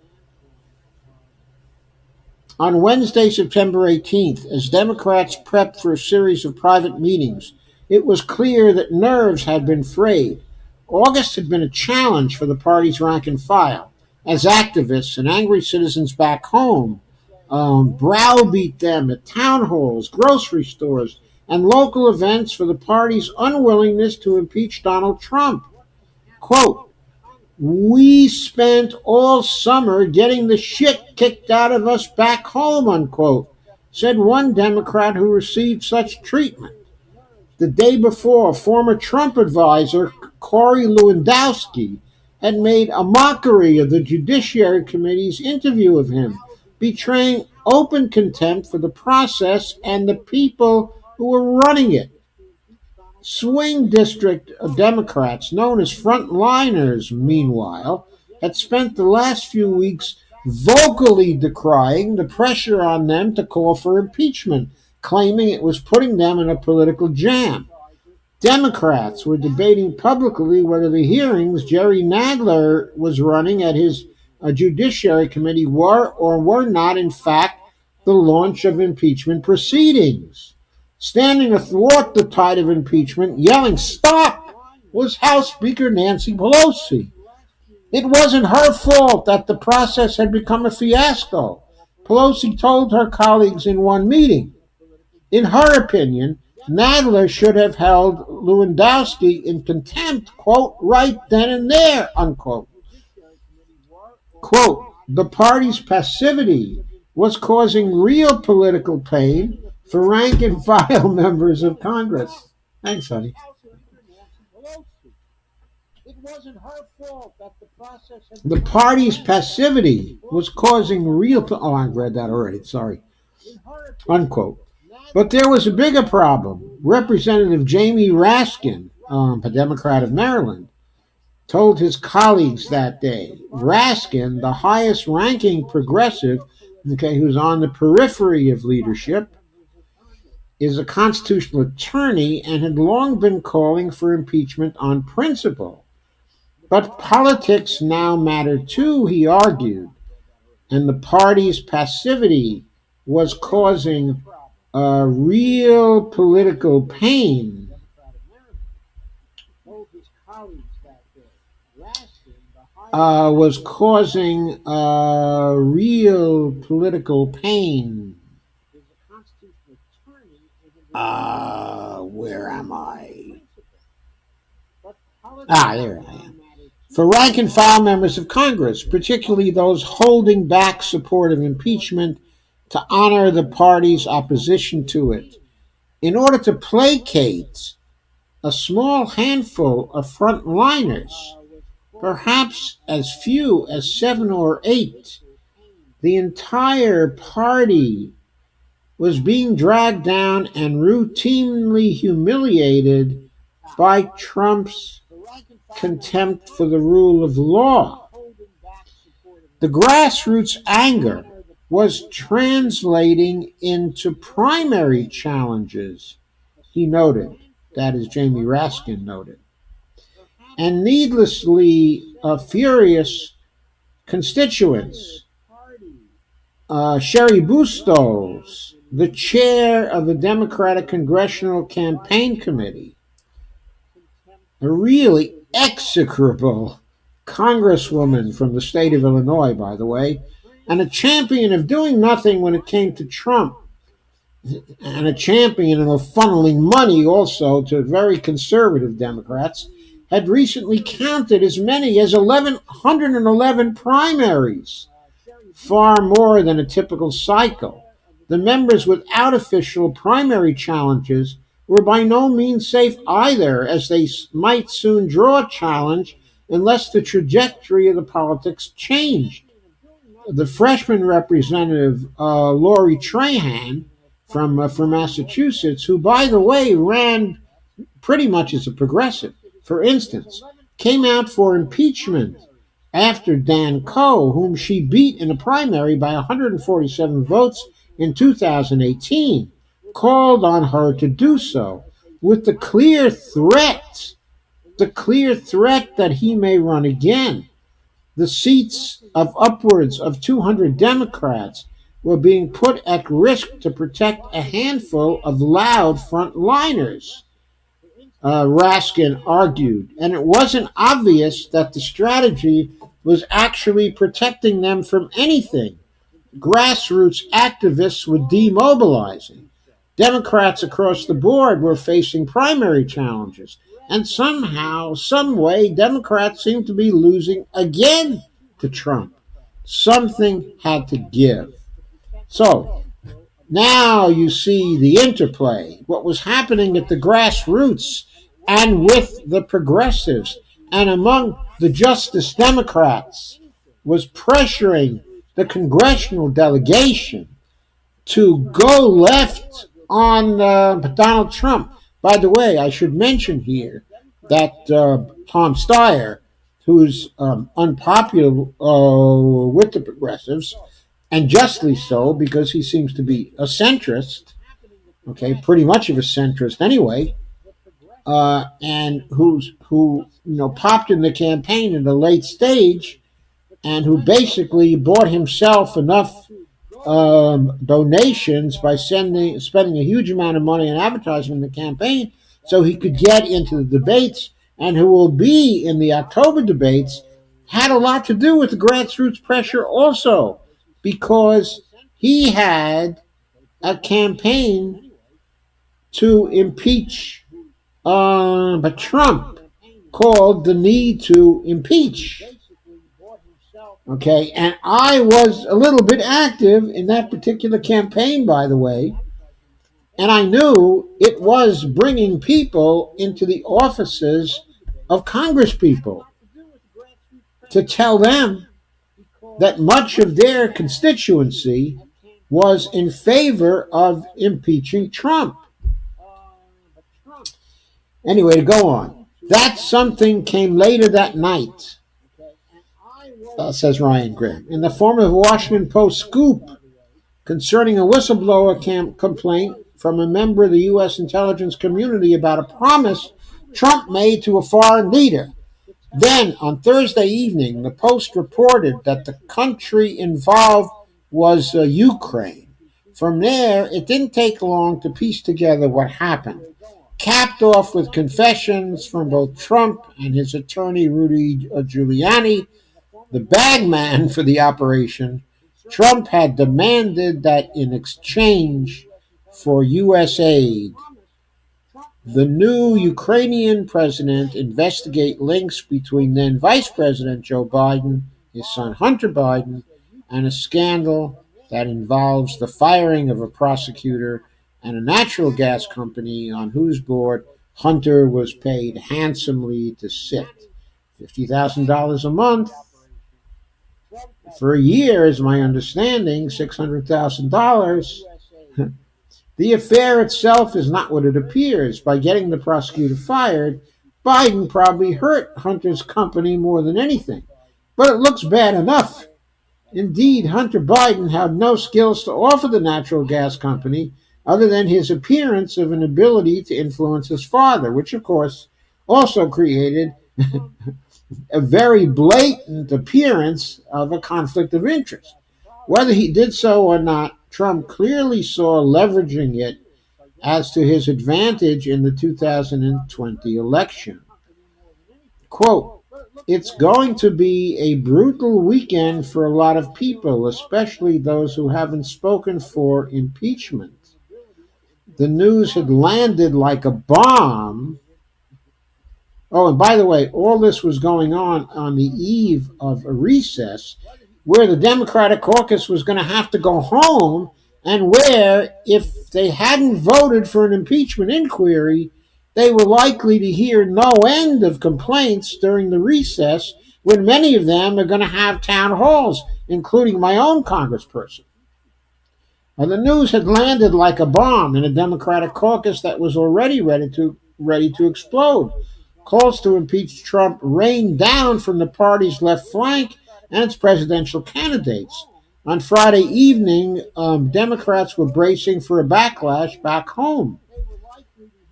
On Wednesday, September 18th, as Democrats prepped for a series of private meetings, it was clear that nerves had been frayed. August had been a challenge for the party's rank and file, as activists and angry citizens back home browbeat them at town halls, grocery stores, and local events for the party's unwillingness to impeach Donald Trump. Quote, "We spent all summer getting the shit kicked out of us back home," unquote, said one Democrat who received such treatment. The day before, former Trump advisor Corey Lewandowski had made a mockery of the Judiciary Committee's interview of him, betraying open contempt for the process and the people who were running it. Swing district Democrats, known as frontliners, meanwhile, had spent the last few weeks vocally decrying the pressure on them to call for impeachment, claiming it was putting them in a political jam. Democrats were debating publicly whether the hearings Jerry Nadler was running at his Judiciary Committee were or were not, in fact, the launch of impeachment proceedings. Standing athwart the tide of impeachment, yelling, "Stop!" was House Speaker Nancy Pelosi. It wasn't her fault that the process had become a fiasco, Pelosi told her colleagues in one meeting. In her opinion, Nadler should have held Lewandowski in contempt, quote, "right then and there," unquote. Quote, "The party's passivity was causing real political pain for rank and file members of Congress." Thanks, honey. The party's passivity was causing real. Oh, I read that already. Sorry. Unquote. But there was a bigger problem. Representative Jamie Raskin, a Democrat of Maryland, told his colleagues that day. Raskin, the highest ranking progressive, okay, who's on the periphery of leadership, is a constitutional attorney and had long been calling for impeachment on principle. But politics now matter too, he argued, and the party's passivity was causing real political pain. Was causing real political pain. Where am I? There I am. For rank and file members of Congress, particularly those holding back support of impeachment to honor the party's opposition to it, in order to placate a small handful of frontliners, perhaps as few as 7 or 8, the entire party was being dragged down and routinely humiliated by Trump's contempt for the rule of law. The grassroots anger was translating into primary challenges, he noted. That is, Jamie Raskin noted. And needlessly furious constituents. Sherry Bustos, the chair of the Democratic Congressional Campaign Committee, a really execrable congresswoman from the state of Illinois, by the way, and a champion of doing nothing when it came to Trump, and a champion of funneling money also to very conservative Democrats, had recently counted as many as 111 primaries, far more than a typical cycle. The members without official primary challenges were by no means safe either, as they might soon draw a challenge unless the trajectory of the politics changed. The freshman representative, Lori Trahan from Massachusetts, who, by the way, ran pretty much as a progressive, for instance, came out for impeachment after Dan Coe, whom she beat in a primary by 147 votes in 2018, called on her to do so with the clear threat that he may run again. The seats of upwards of 200 Democrats were being put at risk to protect a handful of loud frontliners, Raskin argued, and it wasn't obvious that the strategy was actually protecting them from anything. Grassroots activists were demobilizing. Democrats across the board were facing primary challenges. And somehow, some way, Democrats seemed to be losing again to Trump. Something had to give. So, now you see the interplay, what was happening at the grassroots and with the progressives and among the Justice Democrats was pressuring the congressional delegation to go left on Donald Trump. By the way, I should mention here that Tom Steyer, who's unpopular with the progressives, and justly so because he seems to be a centrist, okay, pretty much of a centrist anyway, and who popped in the campaign in the late stage, and who basically bought himself enough donations by spending a huge amount of money on advertising in the campaign so he could get into the debates, and who will be in the October debates, had a lot to do with the grassroots pressure also, because he had a campaign to impeach Trump called the Need to Impeach. Okay, and I was a little bit active in that particular campaign, by the way, and I knew it was bringing people into the offices of Congresspeople to tell them that much of their constituency was in favor of impeaching Trump. Anyway, to go on. That something came later that night, says Ryan Graham, in the form of a Washington Post scoop concerning a whistleblower complaint from a member of the U.S. intelligence community about a promise Trump made to a foreign leader. Then, on Thursday evening, the Post reported that the country involved was Ukraine. From there, it didn't take long to piece together what happened. Capped off with confessions from both Trump and his attorney Rudy Giuliani, the bagman for the operation, Trump had demanded that in exchange for U.S. aid, the new Ukrainian president investigate links between then Vice President Joe Biden, his son Hunter Biden, and a scandal that involves the firing of a prosecutor and a natural gas company on whose board Hunter was paid handsomely to sit. $50,000 a month. For a year, is my understanding, $600,000. The affair itself is not what it appears. By getting the prosecutor fired, Biden probably hurt Hunter's company more than anything. But it looks bad enough. Indeed, Hunter Biden had no skills to offer the natural gas company other than his appearance of an ability to influence his father, which, of course, also created a very blatant appearance of a conflict of interest. Whether he did so or not, Trump clearly saw leveraging it as to his advantage in the 2020 election. Quote, "It's going to be a brutal weekend for a lot of people, especially those who haven't spoken for impeachment." The news had landed like a bomb. Oh, and by the way, all this was going on the eve of a recess where the Democratic caucus was going to have to go home, and where, if they hadn't voted for an impeachment inquiry, They were likely to hear no end of complaints during the recess, when many of them are going to have town halls, including my own congressperson. The news had landed like a bomb in a Democratic caucus that was already ready to explode. Calls to impeach Trump rained down from the party's left flank and its presidential candidates. On Friday evening, Democrats were bracing for a backlash back home.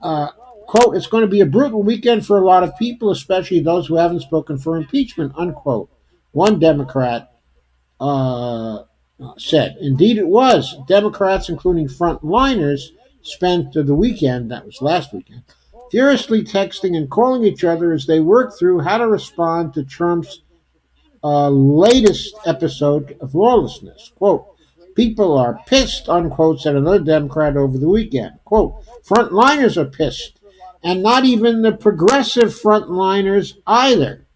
Uh, Quote, it's going to be a brutal weekend for a lot of people, especially those who haven't spoken for impeachment, unquote. One Democrat uh, said. Indeed, it was. Democrats, including frontliners, spent the weekend, that was last weekend, furiously texting and calling each other as they worked through how to respond to Trump's latest episode of lawlessness. Quote, people are pissed, unquote, said another Democrat over the weekend. Quote, frontliners are pissed, and not even the progressive frontliners either.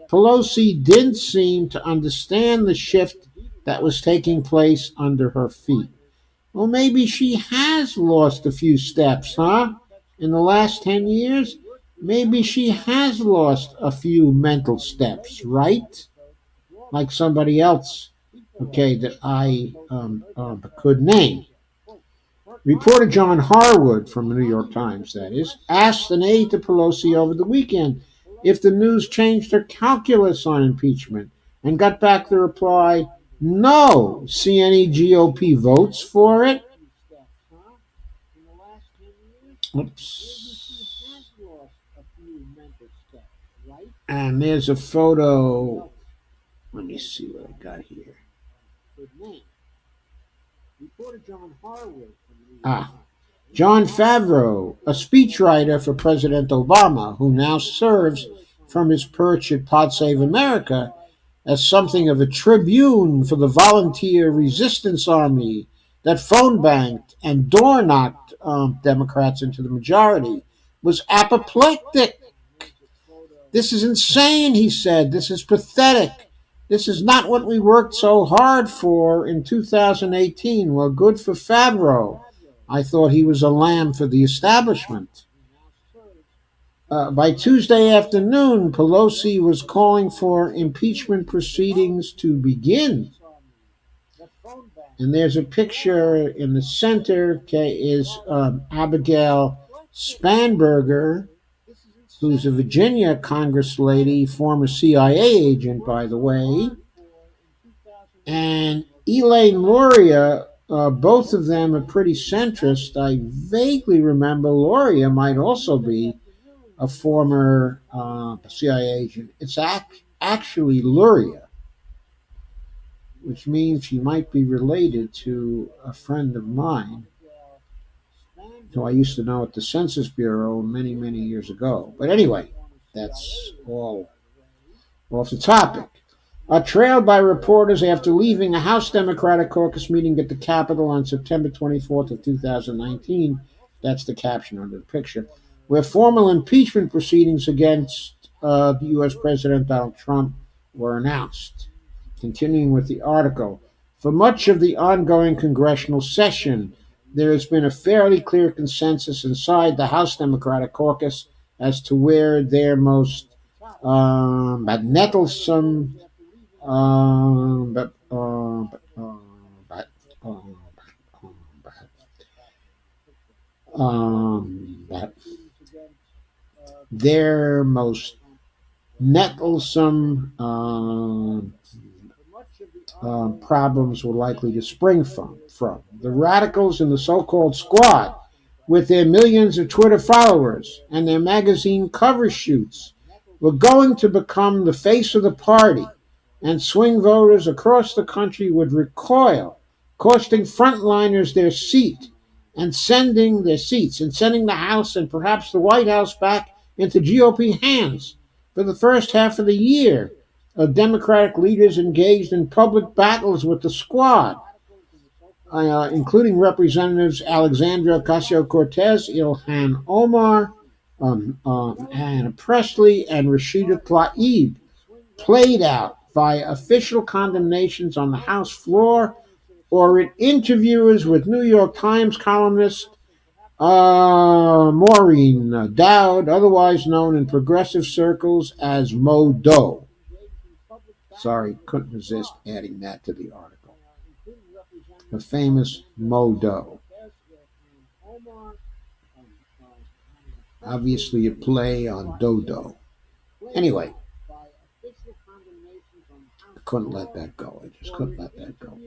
Pelosi didn't seem to understand the shift that was taking place under her feet. Well, maybe she has lost a few steps, huh? In the last 10 years? Maybe she has lost a few mental steps, right? Like somebody else, okay, that I could name. Reporter John Harwood from the New York Times, that is, asked an aide to Pelosi over the weekend if the news changed her calculus on impeachment, and got back the reply, no. See any GOP votes for it? Oops. And there's a photo. Let me see what I got here. Ah, John Favreau, a speechwriter for President Obama, who now serves from his perch at Pod Save America as something of a tribune for the volunteer resistance army that phone banked and door knocked Democrats into the majority, was apoplectic. This is insane, he said. This is pathetic. This is not what we worked so hard for in 2018. Well, good for Favreau. I thought he was a lamb for the establishment. By Tuesday afternoon, Pelosi was calling for impeachment proceedings to begin. And there's a picture in the center, okay, is Abigail Spanberger, who's a Virginia Congress lady, former CIA agent, by the way, and Elaine Luria. Both of them are pretty centrist. I vaguely remember Luria might also be a former CIA agent. It's actually Luria, which means she might be related to a friend of mine who I used to know at the Census Bureau many, many years ago. But anyway, that's all off the topic. Trailed by reporters after leaving a House Democratic caucus meeting at the Capitol on September 24th of 2019, that's the caption under the picture, where formal impeachment proceedings against U.S. President Donald Trump were announced. Continuing with the article, for much of the ongoing congressional session, there has been a fairly clear consensus inside the House Democratic caucus as to where their most nettlesome but their most nettlesome problems were likely to spring from. The radicals in the so-called squad, with their millions of Twitter followers and their magazine cover shoots, were going to become the face of the party, and swing voters across the country would recoil, costing frontliners their seats, and sending the House and perhaps the White House back into GOP hands. For the first half of the year, Democratic leaders engaged in public battles with the squad, including Representatives Alexandria Ocasio-Cortez, Ilhan Omar, Anna Presley, and Rashida Tlaib, played out via official condemnations on the House floor or in interviews with New York Times columnist Maureen Dowd, otherwise known in progressive circles as Mo Doe. Sorry, couldn't resist adding that to the article. The famous Mo Doe. Obviously, a play on Dodo. Anyway, I couldn't let that go. I just couldn't let that go.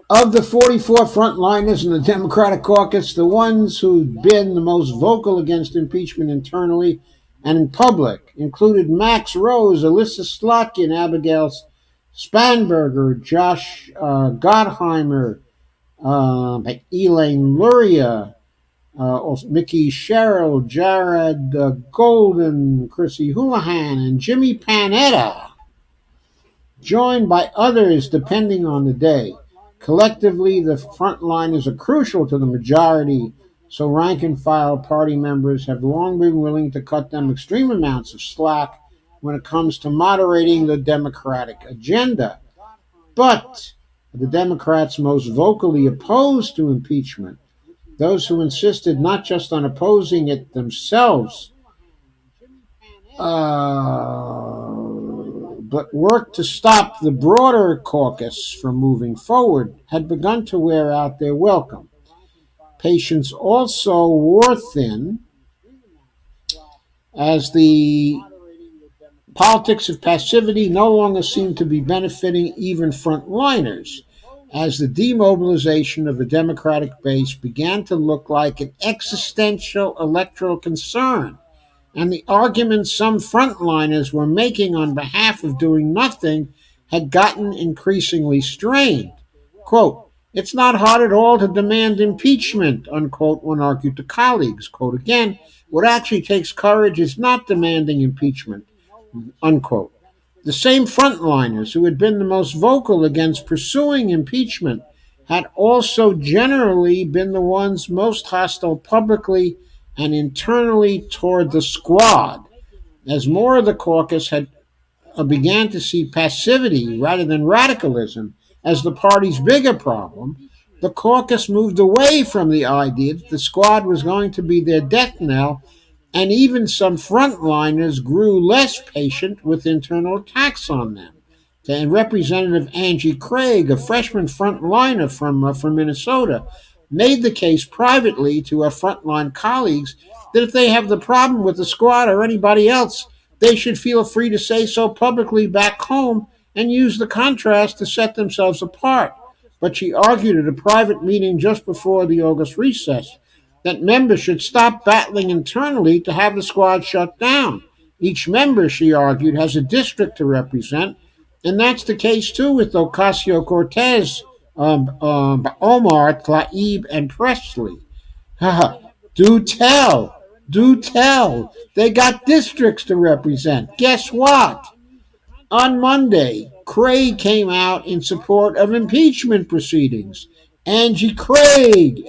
Of the 44 frontliners in the Democratic caucus, the ones who'd been the most vocal against impeachment internally and in public included Max Rose, Alyssa Slotkin, Abigail Spanberger, Josh Gottheimer, Elaine Luria, Mickey Sherrill, Jared Golden, Chrissy Houlihan, and Jimmy Panetta, joined by others depending on the day. Collectively, the frontliners are crucial to the majority, so rank and file party members have long been willing to cut them extreme amounts of slack when it comes to moderating the Democratic agenda. But the Democrats most vocally opposed to impeachment, those who insisted not just on opposing it themselves, but worked to stop the broader caucus from moving forward, had begun to wear out their welcome. Patience also wore thin as the politics of passivity no longer seemed to be benefiting even frontliners, as the demobilization of the Democratic base began to look like an existential electoral concern, and the arguments some frontliners were making on behalf of doing nothing had gotten increasingly strained. Quote, "It's not hard at all to demand impeachment," unquote, one argued to colleagues. Quote again, "What actually takes courage is not demanding impeachment," unquote. The same frontliners who had been the most vocal against pursuing impeachment had also generally been the ones most hostile publicly and internally toward the squad, as more of the caucus had began to see passivity rather than radicalism as the party's bigger problem. The caucus moved away from the idea that the squad was going to be their death knell, and even some frontliners grew less patient with internal attacks on them. And Representative Angie Craig, a freshman frontliner from Minnesota, made the case privately to her frontline colleagues that if they have the problem with the squad or anybody else, they should feel free to say so publicly back home and use the contrast to set themselves apart. But she argued at a private meeting just before the August recess that members should stop battling internally to have the squad shut down. Each member, she argued, has a district to represent, and that's the case too with Ocasio Cortez, Omar, Tlaib, and Presley. do tell, do tell. They got districts to represent. Guess what? On Monday, Craig came out in support of impeachment proceedings. Angie Craig.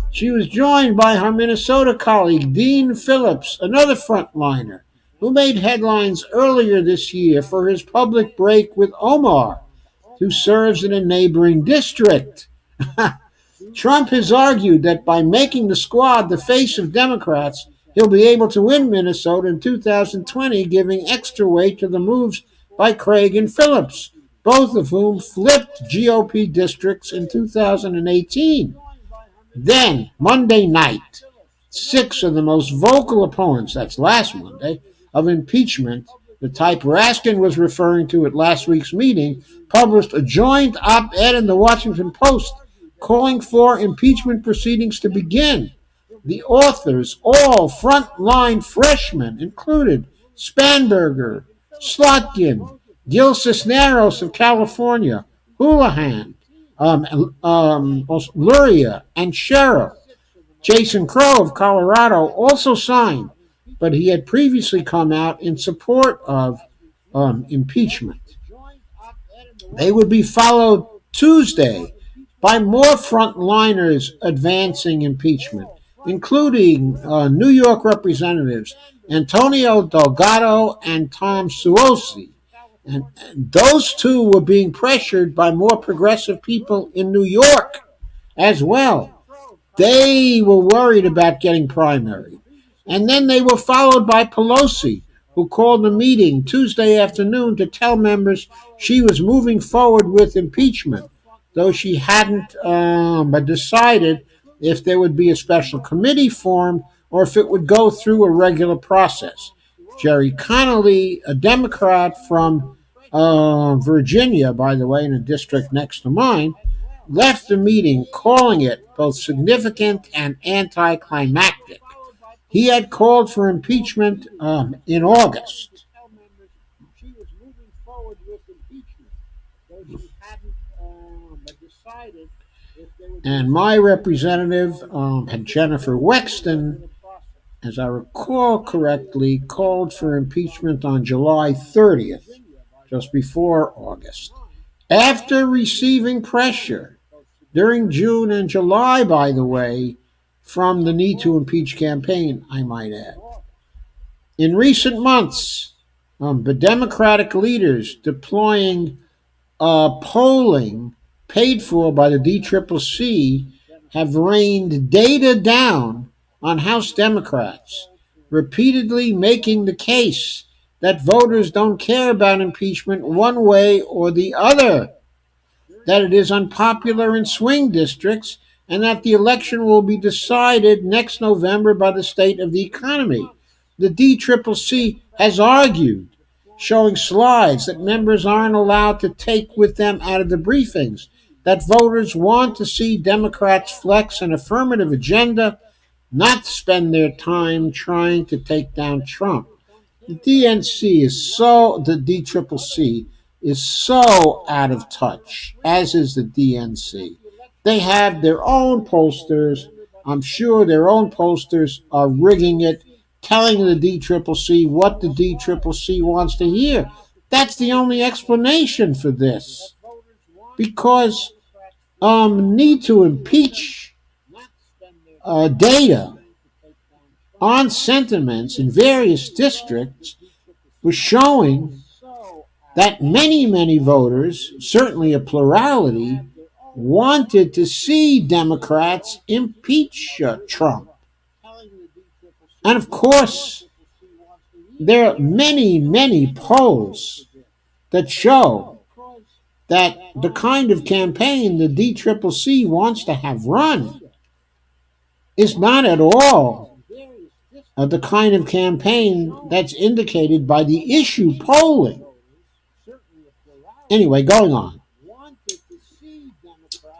She was joined by her Minnesota colleague, Dean Phillips, another frontliner, who made headlines earlier this year for his public break with Omar, who serves in a neighboring district. Trump has argued that by making the squad the face of Democrats, he'll be able to win Minnesota in 2020, giving extra weight to the moves by Craig and Phillips, both of whom flipped GOP districts in 2018. Then, Monday night, six of the most vocal opponents, that's last Monday, of impeachment, the type Raskin was referring to at last week's meeting, published a joint op-ed in the Washington Post calling for impeachment proceedings to begin. The authors, all frontline freshmen, included Spanberger, Slotkin, Gil Cisneros of California, Houlihan, Luria, and Sherrill. Jason Crow of Colorado also signed, but he had previously come out in support of impeachment. They would be followed Tuesday by more frontliners advancing impeachment, including New York Representatives Antonio Delgado and Tom Suozzi. And those two were being pressured by more progressive people in New York as well. They were worried about getting primary. And then they were followed by Pelosi, who called a meeting Tuesday afternoon to tell members she was moving forward with impeachment, though she hadn't decided if there would be a special committee formed or if it would go through a regular process. Jerry Connolly, a Democrat from Virginia, by the way, in a district next to mine, left the meeting calling it both significant and anticlimactic. He had called for impeachment in August. And my representative, Jennifer Wexton, as I recall correctly, called for impeachment on July 30th, just before August. After receiving pressure during June and July, by the way, from the Need to Impeach campaign, I might add. In recent months, the Democratic leaders deploying polling paid for by the DCCC have rained data down on House Democrats, repeatedly making the case that voters don't care about impeachment one way or the other, that it is unpopular in swing districts, and that the election will be decided next November by the state of the economy. The DCCC has argued, showing slides that members aren't allowed to take with them out of the briefings, that voters want to see Democrats flex an affirmative agenda, not spend their time trying to take down Trump. The DCCC is so out of touch, as is the DNC. They have their own pollsters. I'm sure their own pollsters are rigging it, telling the DCCC what the DCCC wants to hear. That's the only explanation for this. Because need to impeach data on sentiments in various districts was showing that many voters, certainly a plurality, wanted to see Democrats impeach Trump. And of course, there are many polls that show that the kind of campaign the DCCC wants to have run is not at all the kind of campaign that's indicated by the issue polling. Anyway, going on.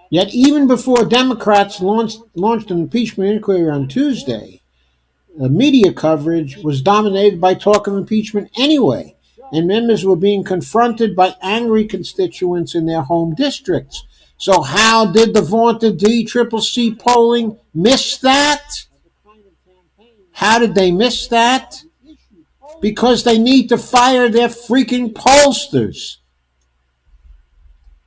Yet even before Democrats launched an impeachment inquiry on Tuesday, the media coverage was dominated by talk of impeachment anyway, and members were being confronted by angry constituents in their home districts. So how did the vaunted DCCC polling miss that? How did they miss that? Because they need to fire their freaking pollsters.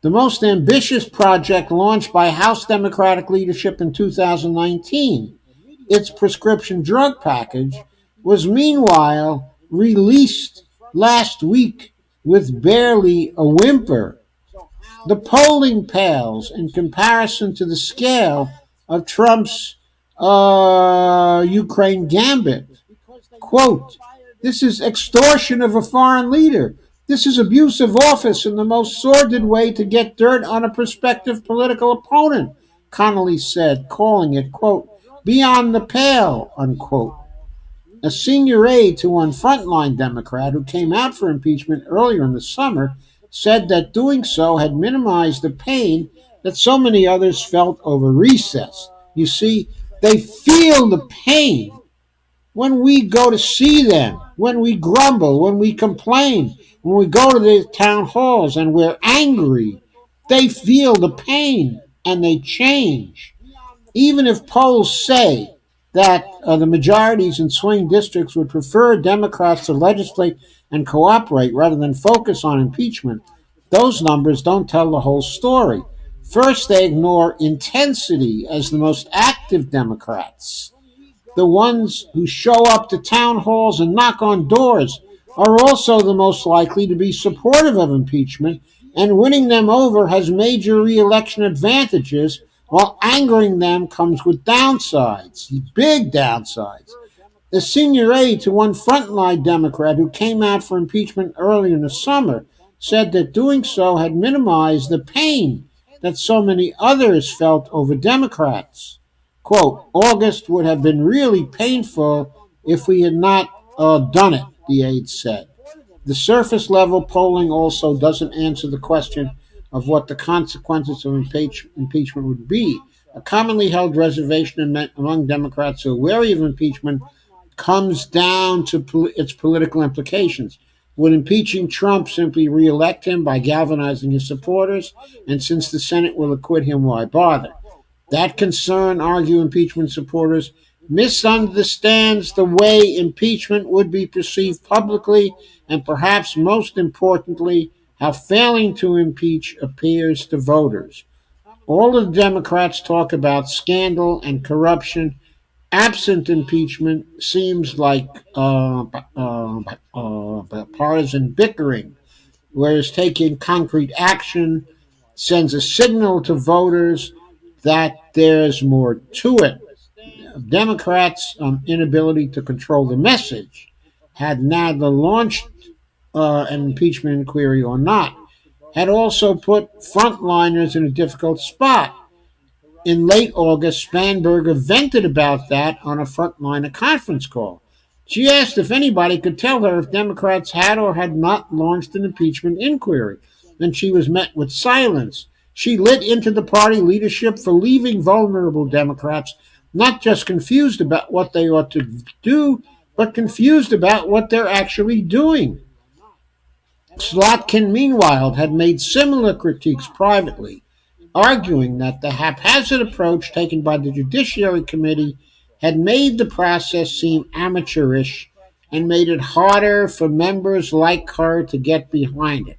The most ambitious project launched by House Democratic leadership in 2019, its prescription drug package, was meanwhile released last week with barely a whimper. The polling pales in comparison to the scale of Trump's Ukraine gambit. Quote, "This is extortion of a foreign leader. This is abuse of office in the most sordid way to get dirt on a prospective political opponent," Connolly said, calling it, quote, "beyond the pale," unquote. A senior aide to one frontline Democrat who came out for impeachment earlier in the summer said that doing so had minimized the pain that so many others felt over recess. You see, they feel the pain when we go to see them, when we grumble, when we complain, when we go to the town halls and we're angry. They feel the pain and they change. Even if polls say that the majorities in swing districts would prefer Democrats to legislate and cooperate rather than focus on impeachment, those numbers don't tell the whole story. First, they ignore intensity as the most active Democrats. The ones who show up to town halls and knock on doors are also the most likely to be supportive of impeachment, and winning them over has major re-election advantages while angering them comes with downsides, big downsides. The senior aide to one frontline Democrat who came out for impeachment early in the summer said that doing so had minimized the pain that so many others felt over Democrats. Quote, August would have been really painful if we had not done it, the aide said. The surface level polling also doesn't answer the question of what the consequences of impeachment would be. A commonly held reservation among Democrats who are wary of impeachment comes down to its political implications. Would impeaching Trump simply reelect him by galvanizing his supporters? And since the Senate will acquit him, why bother? That concern, argue impeachment supporters, misunderstands the way impeachment would be perceived publicly, and perhaps most importantly, how failing to impeach appears to voters. All of the Democrats talk about scandal and corruption. Absent impeachment seems like partisan bickering, whereas taking concrete action sends a signal to voters that there's more to it. Democrats' inability to control the message, had neither launched an impeachment inquiry or not, had also put frontliners in a difficult spot. In late August, Spanberger vented about that on a frontliner conference call. She asked if anybody could tell her if Democrats had or had not launched an impeachment inquiry, and she was met with silence. She lit into the party leadership for leaving vulnerable Democrats not just confused about what they ought to do, but confused about what they're actually doing. Slotkin, meanwhile, had made similar critiques privately, arguing that the haphazard approach taken by the Judiciary Committee had made the process seem amateurish and made it harder for members like her to get behind it.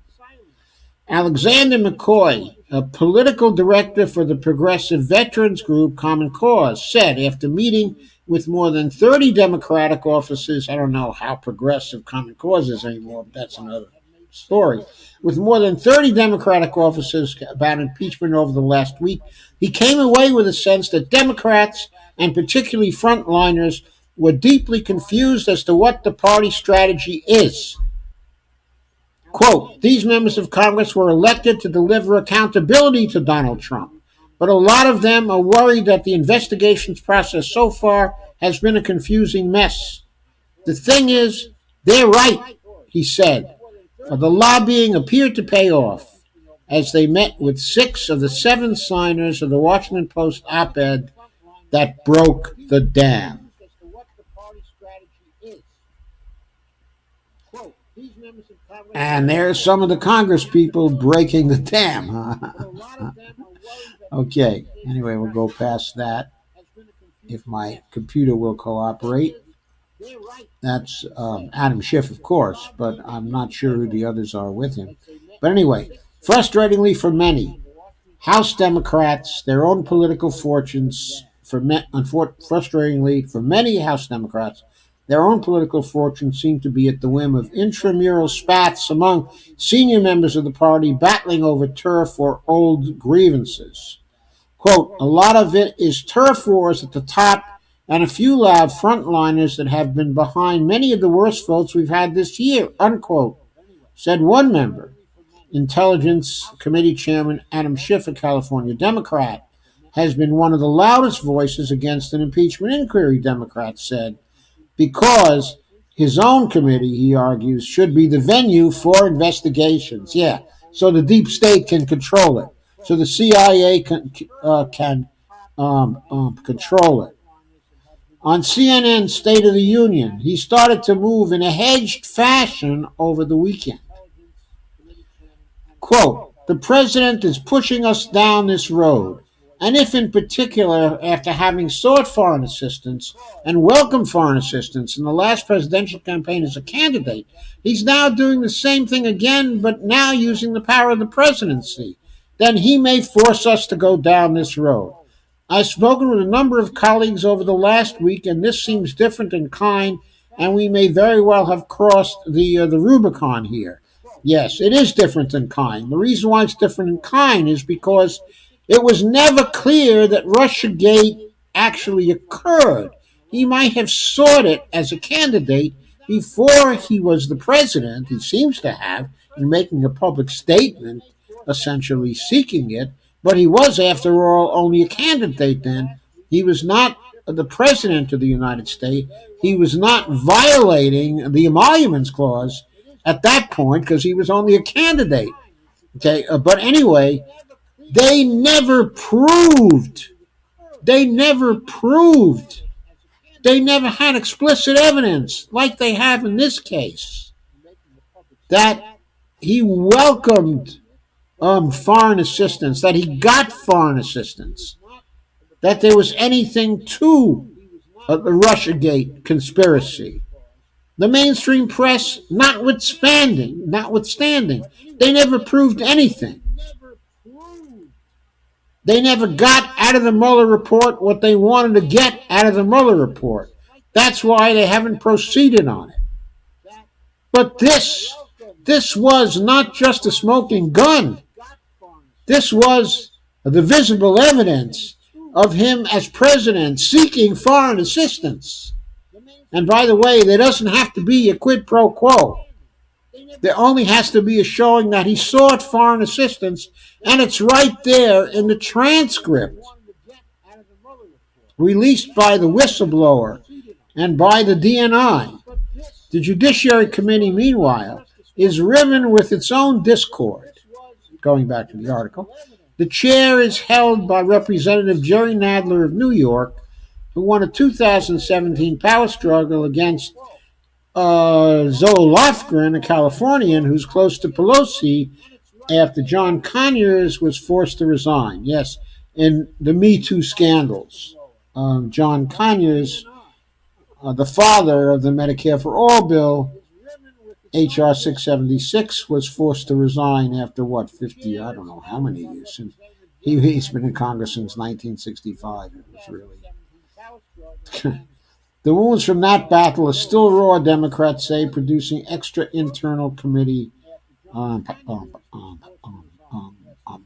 Alexander McCoy, a political director for the progressive veterans group Common Cause, said after meeting with more than 30 Democratic offices, I don't know how progressive Common Cause is anymore, but that's another story. With more than 30 Democratic offices about impeachment over the last week, he came away with a sense that Democrats, and particularly frontliners, were deeply confused as to what the party strategy is. Quote, these members of Congress were elected to deliver accountability to Donald Trump, but a lot of them are worried that the investigations process so far has been a confusing mess. The thing is, they're right, he said. The lobbying appeared to pay off as they met with 6 of the 7 signers of the Washington Post op-ed that broke the dam. And there's some of the Congress people breaking the dam. Okay, anyway, we'll go past that if my computer will cooperate. That's Adam Schiff, of course, but I'm not sure who the others are with him. But anyway, frustratingly for many, House Democrats, their own political fortunes, frustratingly for many House Democrats, their own political fortunes seem to be at the whim of intramural spats among senior members of the party battling over turf or old grievances. Quote, a lot of it is turf wars at the top and a few loud frontliners that have been behind many of the worst votes we've had this year, unquote, said one member. Intelligence Committee Chairman Adam Schiff, a California Democrat, has been one of the loudest voices against an impeachment inquiry, Democrats said, because his own committee, he argues, should be the venue for investigations. Yeah, so the deep state can control it. So the CIA can control it. On CNN's State of the Union, he started to move in a hedged fashion over the weekend. Quote, the president is pushing us down this road, and if in particular, after having sought foreign assistance and welcomed foreign assistance in the last presidential campaign as a candidate, he's now doing the same thing again, but now using the power of the presidency, then he may force us to go down this road. I've spoken with a number of colleagues over the last week, and this seems different in kind, and we may very well have crossed the Rubicon here. Yes, it is different in kind. The reason why it's different in kind is because It was never clear that Russiagate actually occurred. He might have sought it as a candidate before he was the president. He seems to have, in making a public statement, essentially seeking it. But he was, after all, only a candidate then. He was not the president of the United States. He was not violating the Emoluments Clause at that point because he was only a candidate. Okay, but anyway, they never proved. They never proved. They never had explicit evidence, like they have in this case, that he welcomed foreign assistance, that he got foreign assistance, that there was anything to the Russiagate conspiracy. The mainstream press, notwithstanding, they never proved anything. They never got out of the Mueller report what they wanted to get out of the Mueller report. That's why they haven't proceeded on it. But this was not just a smoking gun. This was the visible evidence of him as president seeking foreign assistance. And by the way, there doesn't have to be a quid pro quo. There only has to be a showing that he sought foreign assistance, and it's right there in the transcript released by the whistleblower and by the DNI. The Judiciary Committee, meanwhile, is riven with its own discord. Going back to the article, the chair is held by Representative Jerry Nadler of New York, who won a 2017 power struggle against Zoe Lofgren, a Californian who's close to Pelosi, after John Conyers was forced to resign. Yes, in the Me Too scandals. John Conyers, the father of the Medicare for All bill, H.R. 676, was forced to resign after, 50, I don't know how many years. And he's been in Congress since 1965. It was really... The wounds from that battle are still raw, Democrats say, producing extra internal committee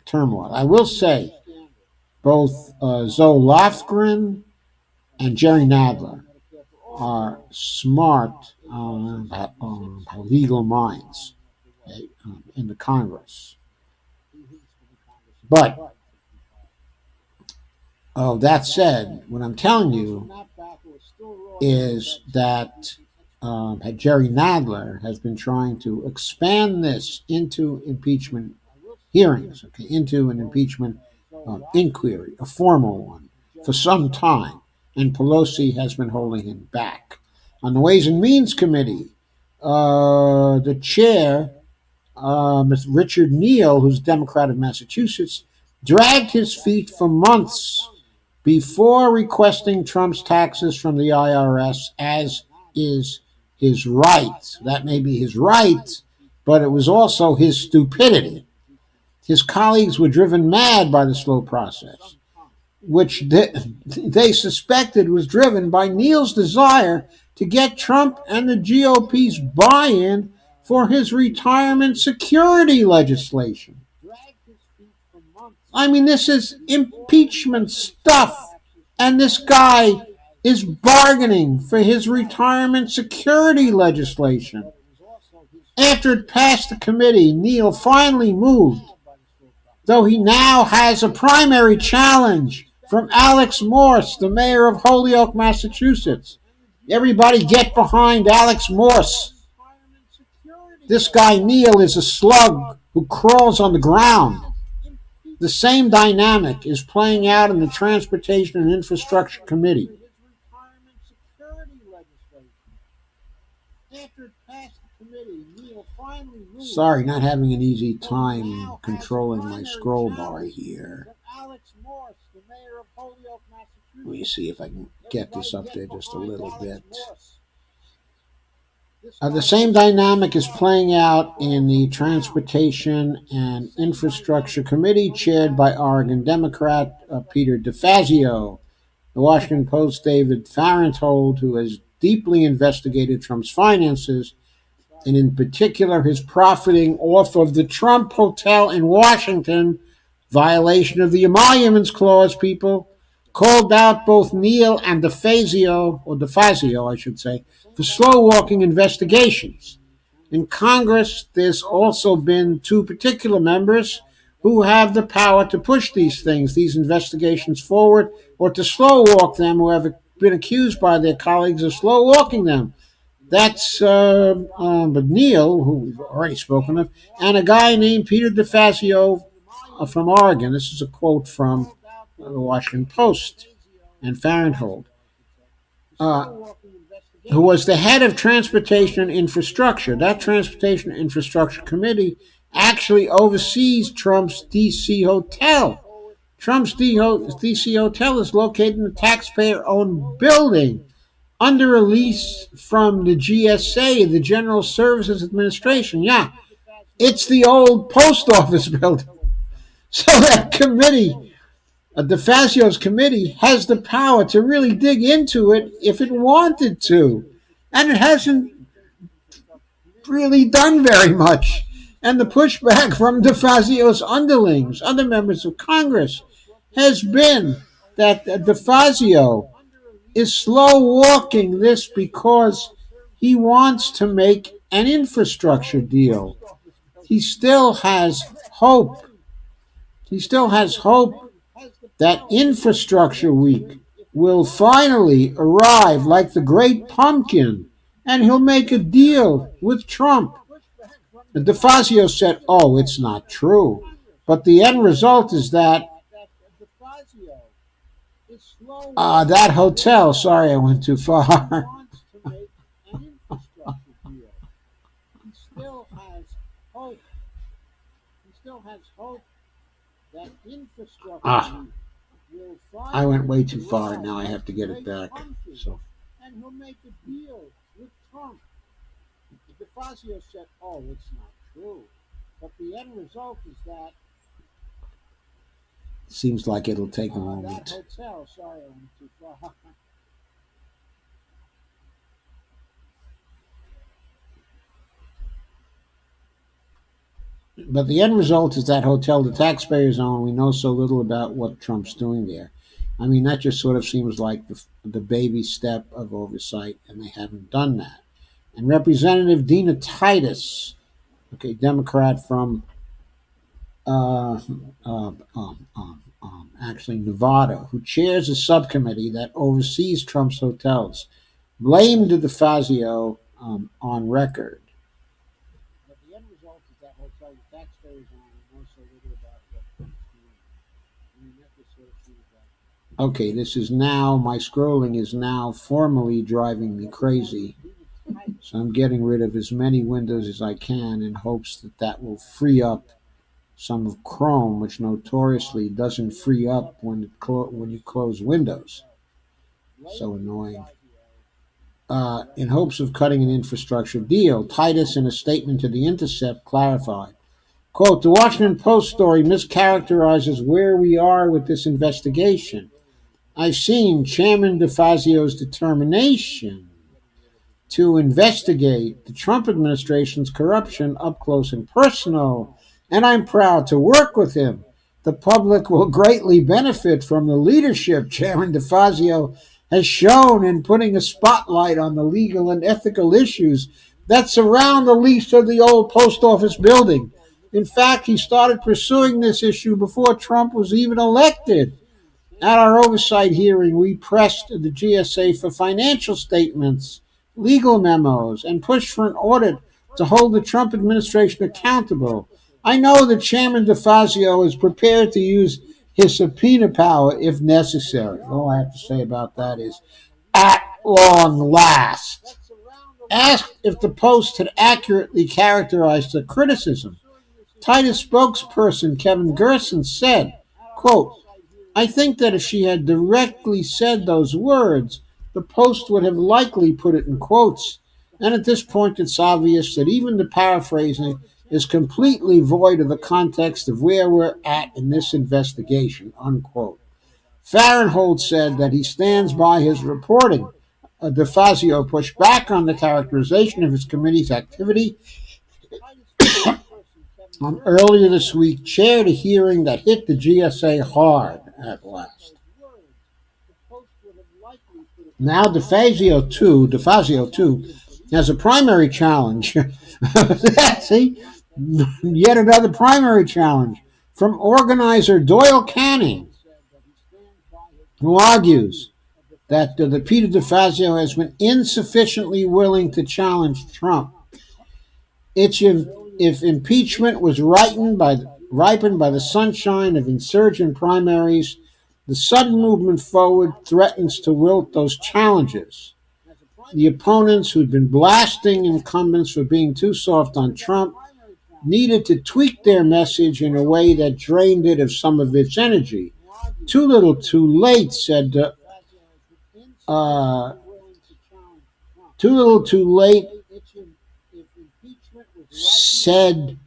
turmoil. I will say, both Zoe Lofgren and Jerry Nadler are smart legal minds in the Congress. But, that said, what I'm telling you is that Jerry Nadler has been trying to expand this into impeachment hearings, into an impeachment inquiry, a formal one, for some time, and Pelosi has been holding him back. On the Ways and Means Committee, the chair, Mr. Richard Neal, who's a Democrat of Massachusetts, dragged his feet for months before requesting Trump's taxes from the IRS, as is his right. That may be his right, but it was also his stupidity. His colleagues were driven mad by the slow process, which they suspected was driven by Neal's desire to get Trump and the GOP's buy-in for his retirement security legislation. I mean, this is impeachment stuff, and this guy is bargaining for his retirement security legislation. After it passed the committee, Neal finally moved, though he now has a primary challenge from Alex Morse, the mayor of Holyoke, Massachusetts. Everybody get behind Alex Morse. This guy Neal is a slug who crawls on the ground. The same dynamic is playing out in the Transportation and Infrastructure Committee. Sorry, not having an easy time controlling my scroll bar here. Let me see if I can get this up there just a little bit. The same dynamic is playing out in the Transportation and Infrastructure Committee, chaired by Oregon Democrat Peter DeFazio. The Washington Post's David Fahrenthold, who has deeply investigated Trump's finances, and in particular his profiting off of the Trump Hotel in Washington, violation of the Emoluments Clause, people, called out both Neal and DeFazio, I should say, for slow walking investigations. In Congress, there's also been two particular members who have the power to push these investigations forward, or to slow walk them, who have been accused by their colleagues of slow walking them. That's Neal, who we've already spoken of, and a guy named Peter DeFazio from Oregon. This is a quote from the Washington Post and Farenthold, uh, who was the head of Transportation and Infrastructure. That Transportation and Infrastructure Committee actually oversees Trump's D.C. hotel. Trump's D.C. hotel is located in a taxpayer-owned building under a lease from the GSA, the General Services Administration. Yeah, it's the old post office building. So that committee, DeFazio's committee, has the power to really dig into it if it wanted to. And it hasn't really done very much. And the pushback from DeFazio's underlings, other members of Congress, has been that DeFazio is slow walking this because he wants to make an infrastructure deal. He still has hope. He still has hope that Infrastructure Week will finally arrive like the great pumpkin, and he'll make a deal with Trump. DeFazio said, "Oh, it's not true." But the end result is that that hotel, sorry, I went too far. Ah, I went way too far. Now I have to get it back. So. And he'll make a deal with Trump. DeFazio said, "Oh, it's not true." But the end result is that. Seems like it'll take a moment. That hotel, sorry, I went too far. But the end result is that hotel the taxpayers own. We know so little about what Trump's doing there. I mean, that just sort of seems like the baby step of oversight, and they haven't done that. And Representative Dina Titus, okay, Democrat from uh, actually Nevada, who chairs a subcommittee that oversees Trump's hotels, blamed DeFazio on record. But the end result is that hotel the taxpayers know so little about what okay, this is now, my scrolling is now formally driving me crazy. So I'm getting rid of as many windows as I can in hopes that that will free up some of Chrome, which notoriously doesn't free up when you close Windows. So annoying. In hopes of cutting an infrastructure deal, Titus, in a statement to The Intercept, clarified, quote, "The Washington Post story mischaracterizes where we are with this investigation. I've seen Chairman DeFazio's determination to investigate the Trump administration's corruption up close and personal, and I'm proud to work with him. The public will greatly benefit from the leadership Chairman DeFazio has shown in putting a spotlight on the legal and ethical issues that surround the lease of the old post office building. In fact, he started pursuing this issue before Trump was even elected. At our oversight hearing, we pressed the GSA for financial statements, legal memos, and pushed for an audit to hold the Trump administration accountable. I know that Chairman DeFazio is prepared to use his subpoena power if necessary." All I have to say about that is, at long last. Asked if the Post had accurately characterized the criticism, Titus spokesperson Kevin Gerson said, quote, "I think that if she had directly said those words, the Post would have likely put it in quotes. And at this point, it's obvious that even the paraphrasing is completely void of the context of where we're at in this investigation," unquote. Farenthold said that he stands by his reporting. DeFazio pushed back on the characterization of his committee's activity earlier this week, chaired a hearing that hit the GSA hard at last. Now DeFazio too, has a primary challenge. See, yet another primary challenge from organizer Doyle Canning, who argues that Peter DeFazio has been insufficiently willing to challenge Trump. If impeachment was ripened by the sunshine of insurgent primaries, the sudden movement forward threatens to wilt those challenges. The opponents who'd been blasting incumbents for being too soft on Trump needed to tweak their message in a way that drained it of some of its energy. Too little, too late, uh, too little, too late, said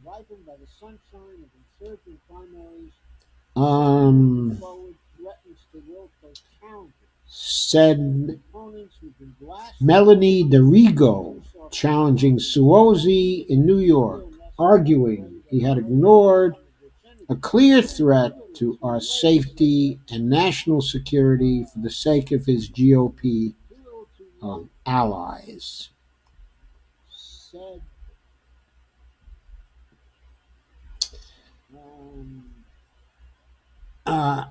um, said Melanie DeRigo, challenging Suozzi in New York, arguing he had ignored a clear threat to our safety and national security for the sake of his GOP allies. Uh,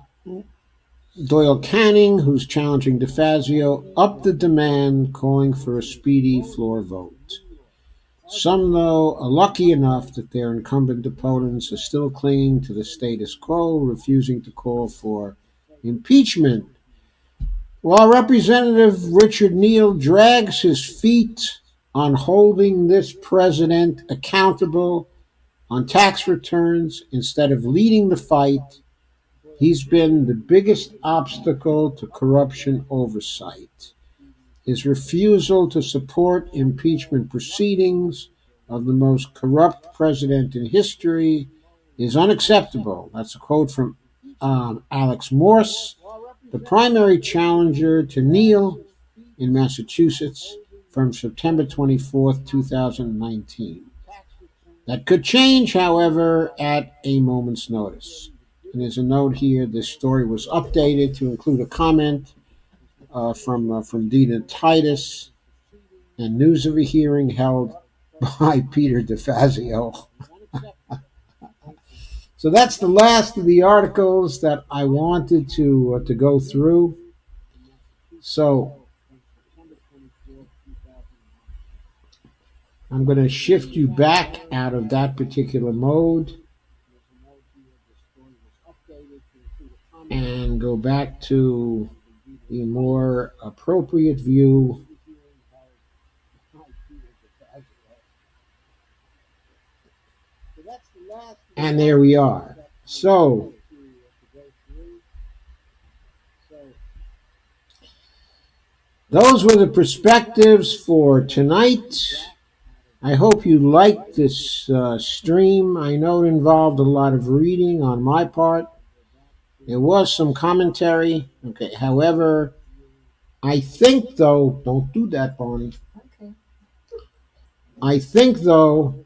Doyle Canning, who's challenging DeFazio, upped the demand, calling for a speedy floor vote. Some, though, are lucky enough that their incumbent opponents are still clinging to the status quo, refusing to call for impeachment. While Representative Richard Neal drags his feet on holding this president accountable on tax returns instead of leading the fight, he's been the biggest obstacle to corruption oversight. His refusal to support impeachment proceedings of the most corrupt president in history is unacceptable. That's a quote from Alex Morse, the primary challenger to Neal in Massachusetts from September 24th, 2019. That could change, however, at a moment's notice. And there's a note here, this story was updated to include a comment from Dina Titus and news of a hearing held by Peter DeFazio. So that's the last of the articles that I wanted to go through. So I'm going to shift you back out of that particular mode and go back to the more appropriate view. And there we are. So, those were the perspectives for tonight. I hope you liked this stream. I know it involved a lot of reading on my part. There was some commentary. Okay, however, I think, though, don't do that, Bonnie. Okay. I think, though,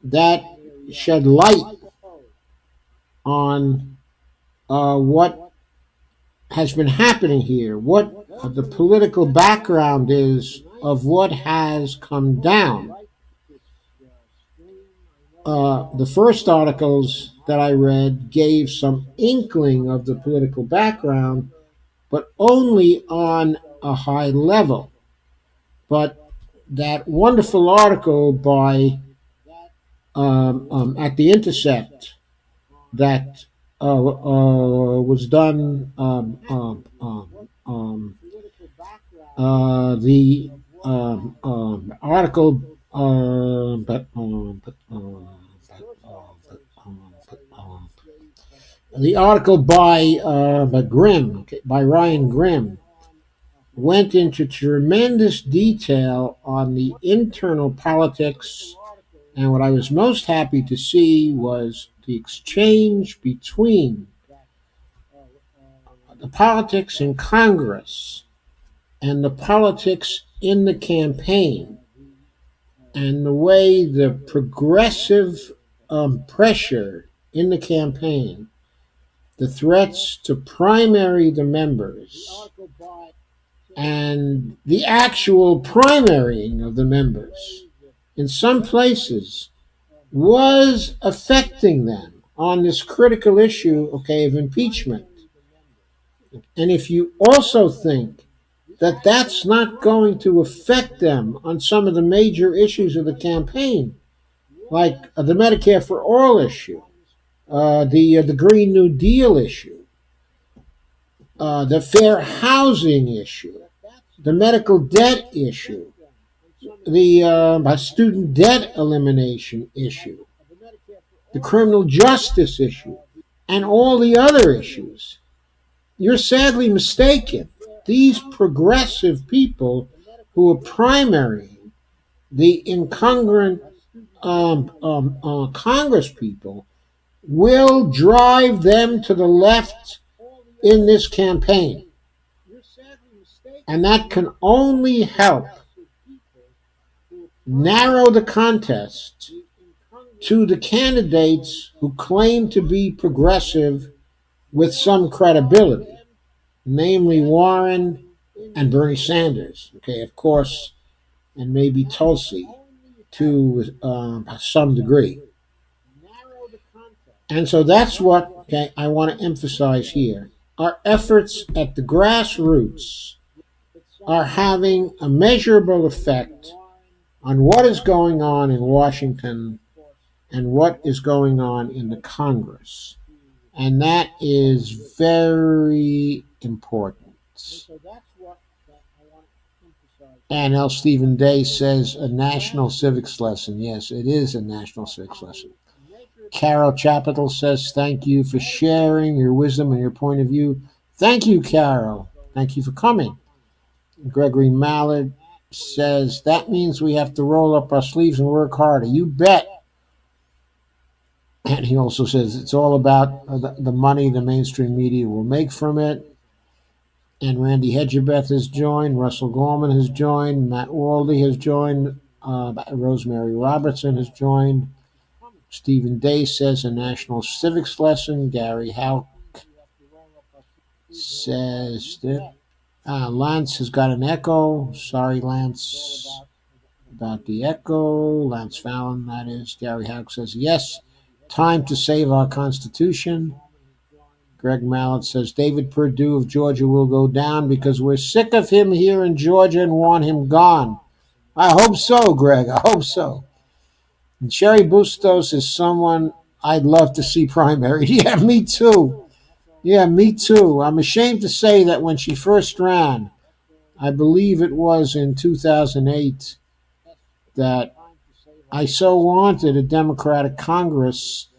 that shed light on what has been happening here, what the political background is of what has come down. The first articles that I read gave some inkling of the political background, but only on a high level. But that wonderful article by at The Intercept that was done, the article, the article by Grimm, okay, by Ryan Grimm, went into tremendous detail on the internal politics, and what I was most happy to see was the exchange between the politics in Congress and the politics in the campaign, and the way the progressive pressure in the campaign, the threats to primary the members, and the actual primarying of the members in some places was affecting them on this critical issue, okay, of impeachment. And if you also think that that's not going to affect them on some of the major issues of the campaign, like the Medicare for All issue, the Green New Deal issue, the fair housing issue, the medical debt issue, the student debt elimination issue, the criminal justice issue, and all the other issues, you're sadly mistaken. These progressive people who are primarying the incongruent Congress people will drive them to the left in this campaign. And that can only help narrow the contest to the candidates who claim to be progressive with some credibility, namely Warren and Bernie Sanders, okay, of course, and maybe Tulsi to some degree. And so that's what, okay, I want to emphasize here. Our efforts at the grassroots are having a measurable effect on what is going on in Washington and what is going on in the Congress. And that is very important. And L. Stephen Day says a national civics lesson. Yes, it is a national civics lesson. Carol Chapital says, thank you for sharing your wisdom and your point of view. Thank you, Carol. Thank you for coming. Gregory Mallard says, that means we have to roll up our sleeves and work harder. You bet. And he also says it's all about the money the mainstream media will make from it. And Randy Hedgebeth has joined. Russell Gorman has joined. Matt Waldy has joined. Rosemary Robertson has joined. Stephen Day says a national civics lesson. Gary Houck says that Lance has got an echo. Sorry, Lance, about the echo. Lance Fallon, that is. Gary Houck says, yes, time to save our Constitution. Greg Mallett says, David Perdue of Georgia will go down because we're sick of him here in Georgia and want him gone. I hope so, Greg. I hope so. And Sherry Bustos is someone I'd love to see primary. Yeah, me too. Yeah, me too. I'm ashamed to say that when she first ran, I believe it was in 2008, that I so wanted a Democratic Congress,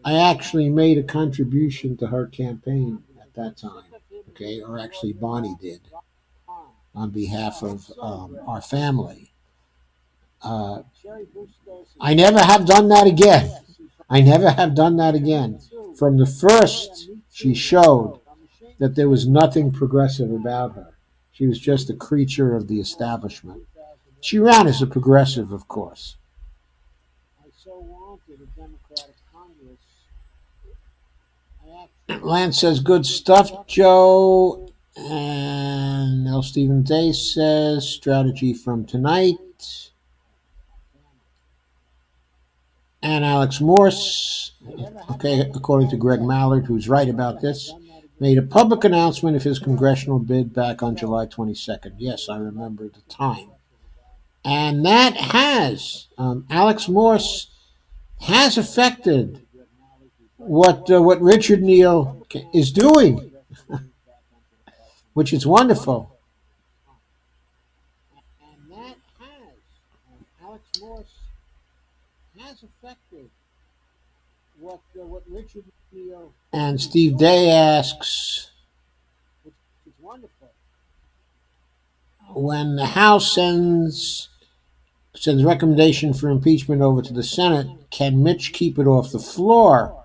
I actually made a contribution to her campaign at that time, okay, or actually Bonnie did on behalf of our family. I never have done that again. I never have done that again. From the first, she showed that there was nothing progressive about her. She was just a creature of the establishment. She ran as a progressive, of course. Lance says, good stuff, Joe. And L. Stephen Day says, strategy from tonight. And Alex Morse, okay, according to Greg Mallard, who's right about this, made a public announcement of his congressional bid back on July 22nd. Yes, I remember the time. And that has, Alex Morse has affected what Richard Neal is doing, which is wonderful. And that has, Alex Morse has affected what Richard Neal. And Steve Day asks, which is wonderful, when the House sends recommendation for impeachment over to the Senate, can Mitch keep it off the floor?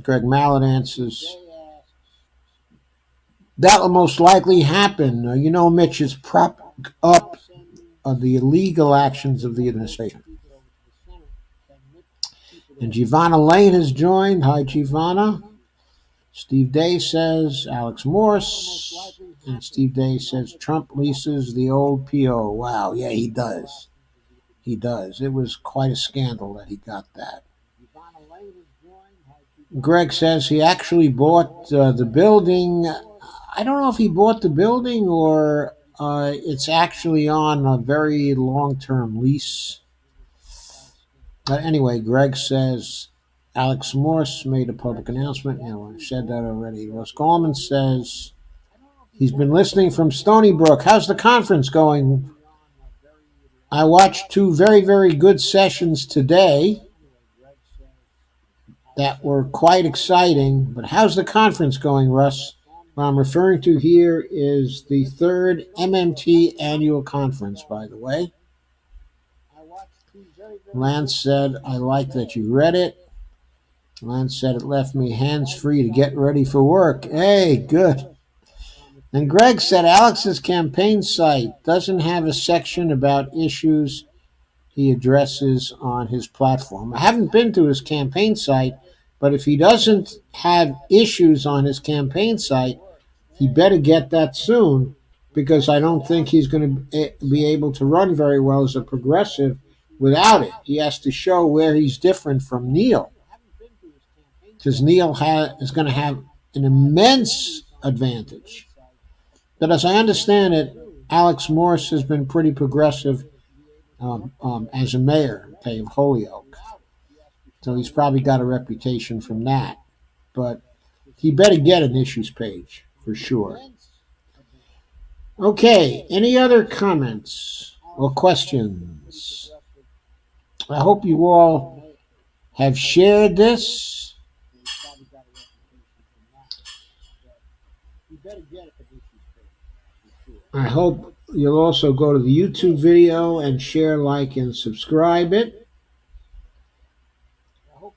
Greg Mallett answers, that will most likely happen. Mitch has propped up the illegal actions of the administration. And Giovanna Lane has joined. Hi, Giovanna. Steve Day says Alex Morse. And Steve Day says Trump leases the old PO. Wow, yeah, he does. He does. It was quite a scandal that he got that. Greg says he actually bought the building. I don't know if he bought the building or it's actually on a very long-term lease. But anyway, Greg says Alex Morse made a public announcement. I said that already. Russ Gorman says he's been listening from Stony Brook. How's the conference going? I watched two very, very good sessions today that were quite exciting. But how's the conference going, Russ? What I'm referring to here is the third MMT annual conference, by the way. Lance said, I like that you read it. Lance said it left me hands-free to get ready for work. Hey, good. And Greg said Alex's campaign site doesn't have a section about issues he addresses on his platform. I haven't been to his campaign site, but if he doesn't have issues on his campaign site, he better get that soon, because I don't think he's going to be able to run very well as a progressive without it. He has to show where he's different from Neil, because Neil is going to have an immense advantage. But as I understand it, Alex Morse has been pretty progressive as a mayor, of Holyoke. So he's probably got a reputation from that. But he better get an issues page, for sure. Okay, any other comments or questions? I hope you all have shared this. I hope you'll also go to the YouTube video and share, like, and subscribe it.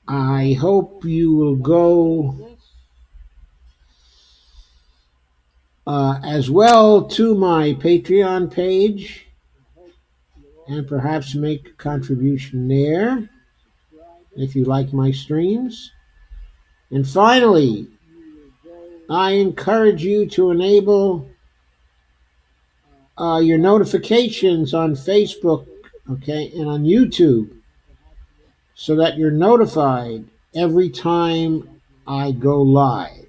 I hope you will go as well to my Patreon page and perhaps make a contribution there if you like my streams. And finally, I encourage you to enable your notifications on Facebook, okay, and on YouTube, so that you're notified every time I go live.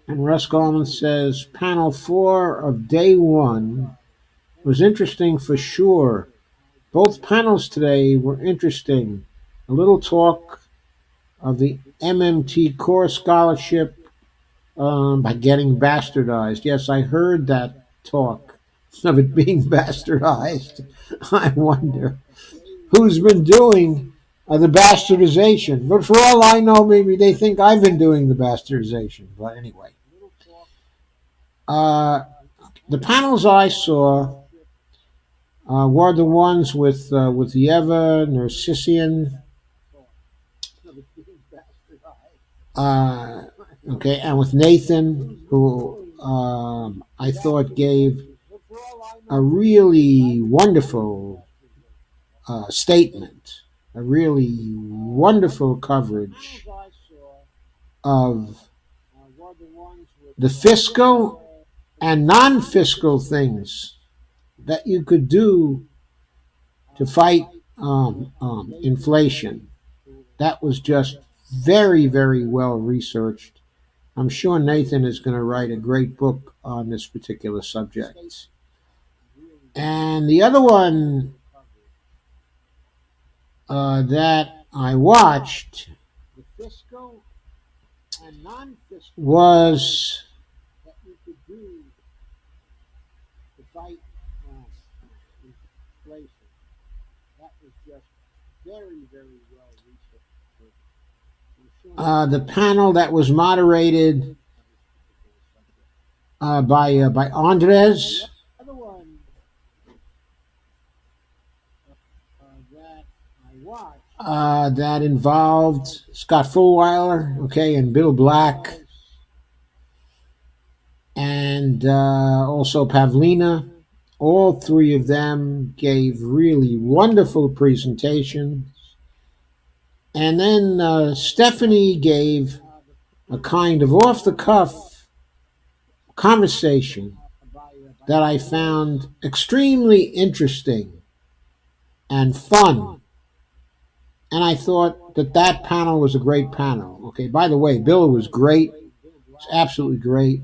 And Russ Goldman says, panel 4 of day 1 was interesting for sure. Both panels today were interesting. A little talk of the MMT Core Scholarship by getting bastardized. Yes, I heard that talk of it being bastardized. I wonder who's been doing the bastardization. But for all I know, maybe they think I've been doing the bastardization. But anyway. The panels I saw were the ones with Yeva Nersessian, okay, and with Nathan, who I thought gave a really wonderful statement, a really wonderful coverage of the fiscal and non-fiscal things that you could do to fight inflation. That was just very, very well researched. I'm sure Nathan is going to write a great book on this particular subject. And the other one that I watched was the panel that was moderated by Andres. That involved Scott Fulweiler, okay, and Bill Black. and also Pavlina. All three of them gave really wonderful presentations. And then Stephanie gave a kind of off the cuff conversation that I found extremely interesting and fun. And I thought that that panel was a great panel. Okay, by the way, Bill was great. It was absolutely great.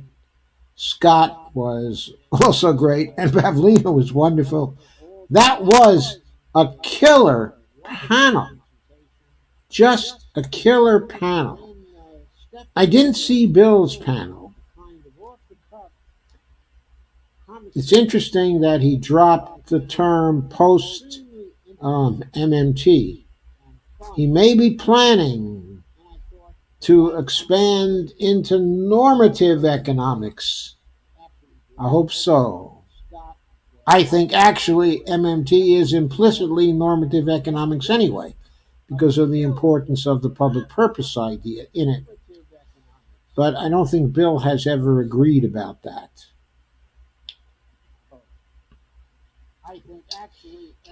Scott was also great, and Pavlina was wonderful. That was a killer panel. Just a killer panel. I didn't see Bill's panel. It's interesting that he dropped the term post MMT. He may be planning to expand into normative economics. I hope so. I think actually MMT is implicitly normative economics anyway, because of the importance of the public purpose idea in it. But I don't think Bill has ever agreed about that.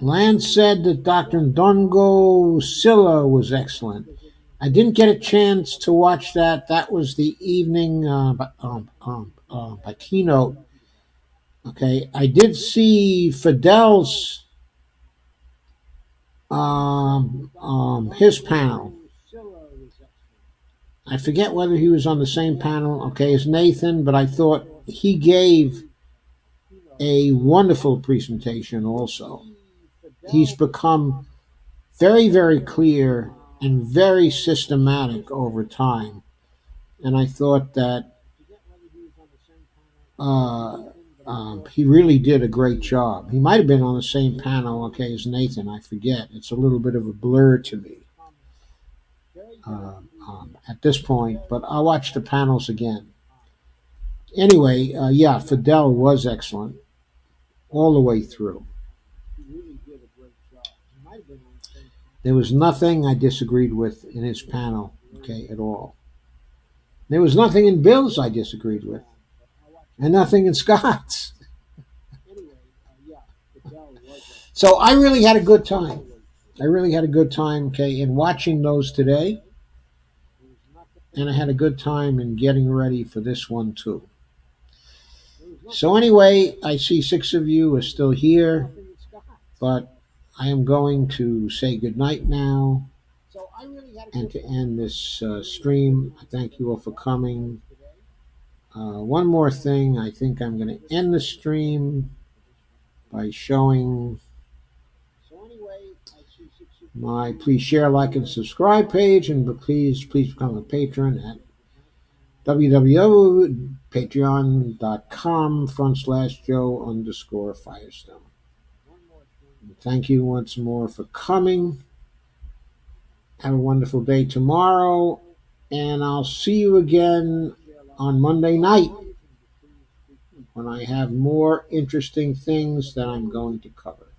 Lance said that Dr. Ndongo Silla was excellent. I didn't get a chance to watch that. That was the evening by keynote. Okay, I did see Fidel's his panel. I forget whether he was on the same panel, okay, as Nathan, but I thought he gave a wonderful presentation also. He's become very, very clear and very systematic over time. And I thought that he really did a great job. He might have been on the same panel, okay, as Nathan. I forget. It's a little bit of a blur to me at this point, but I'll watch the panels again. Anyway, yeah, Fidel was excellent all the way through. There was nothing I disagreed with in his panel, okay, at all. There was nothing in Bill's I disagreed with, and nothing in Scott's. So I really had a good time. I really had a good time, okay, in watching those today, and I had a good time in getting ready for this one too. So anyway, I see 6 of you are still here, but I am going to say goodnight now and to end this stream. I thank you all for coming. One more thing, I think I'm going to end the stream by showing my please share, like, and subscribe page, and please become a patron at www.patreon.com/Joe_Firestone. Thank you once more for coming. Have a wonderful day tomorrow, and I'll see you again on Monday night when I have more interesting things that I'm going to cover.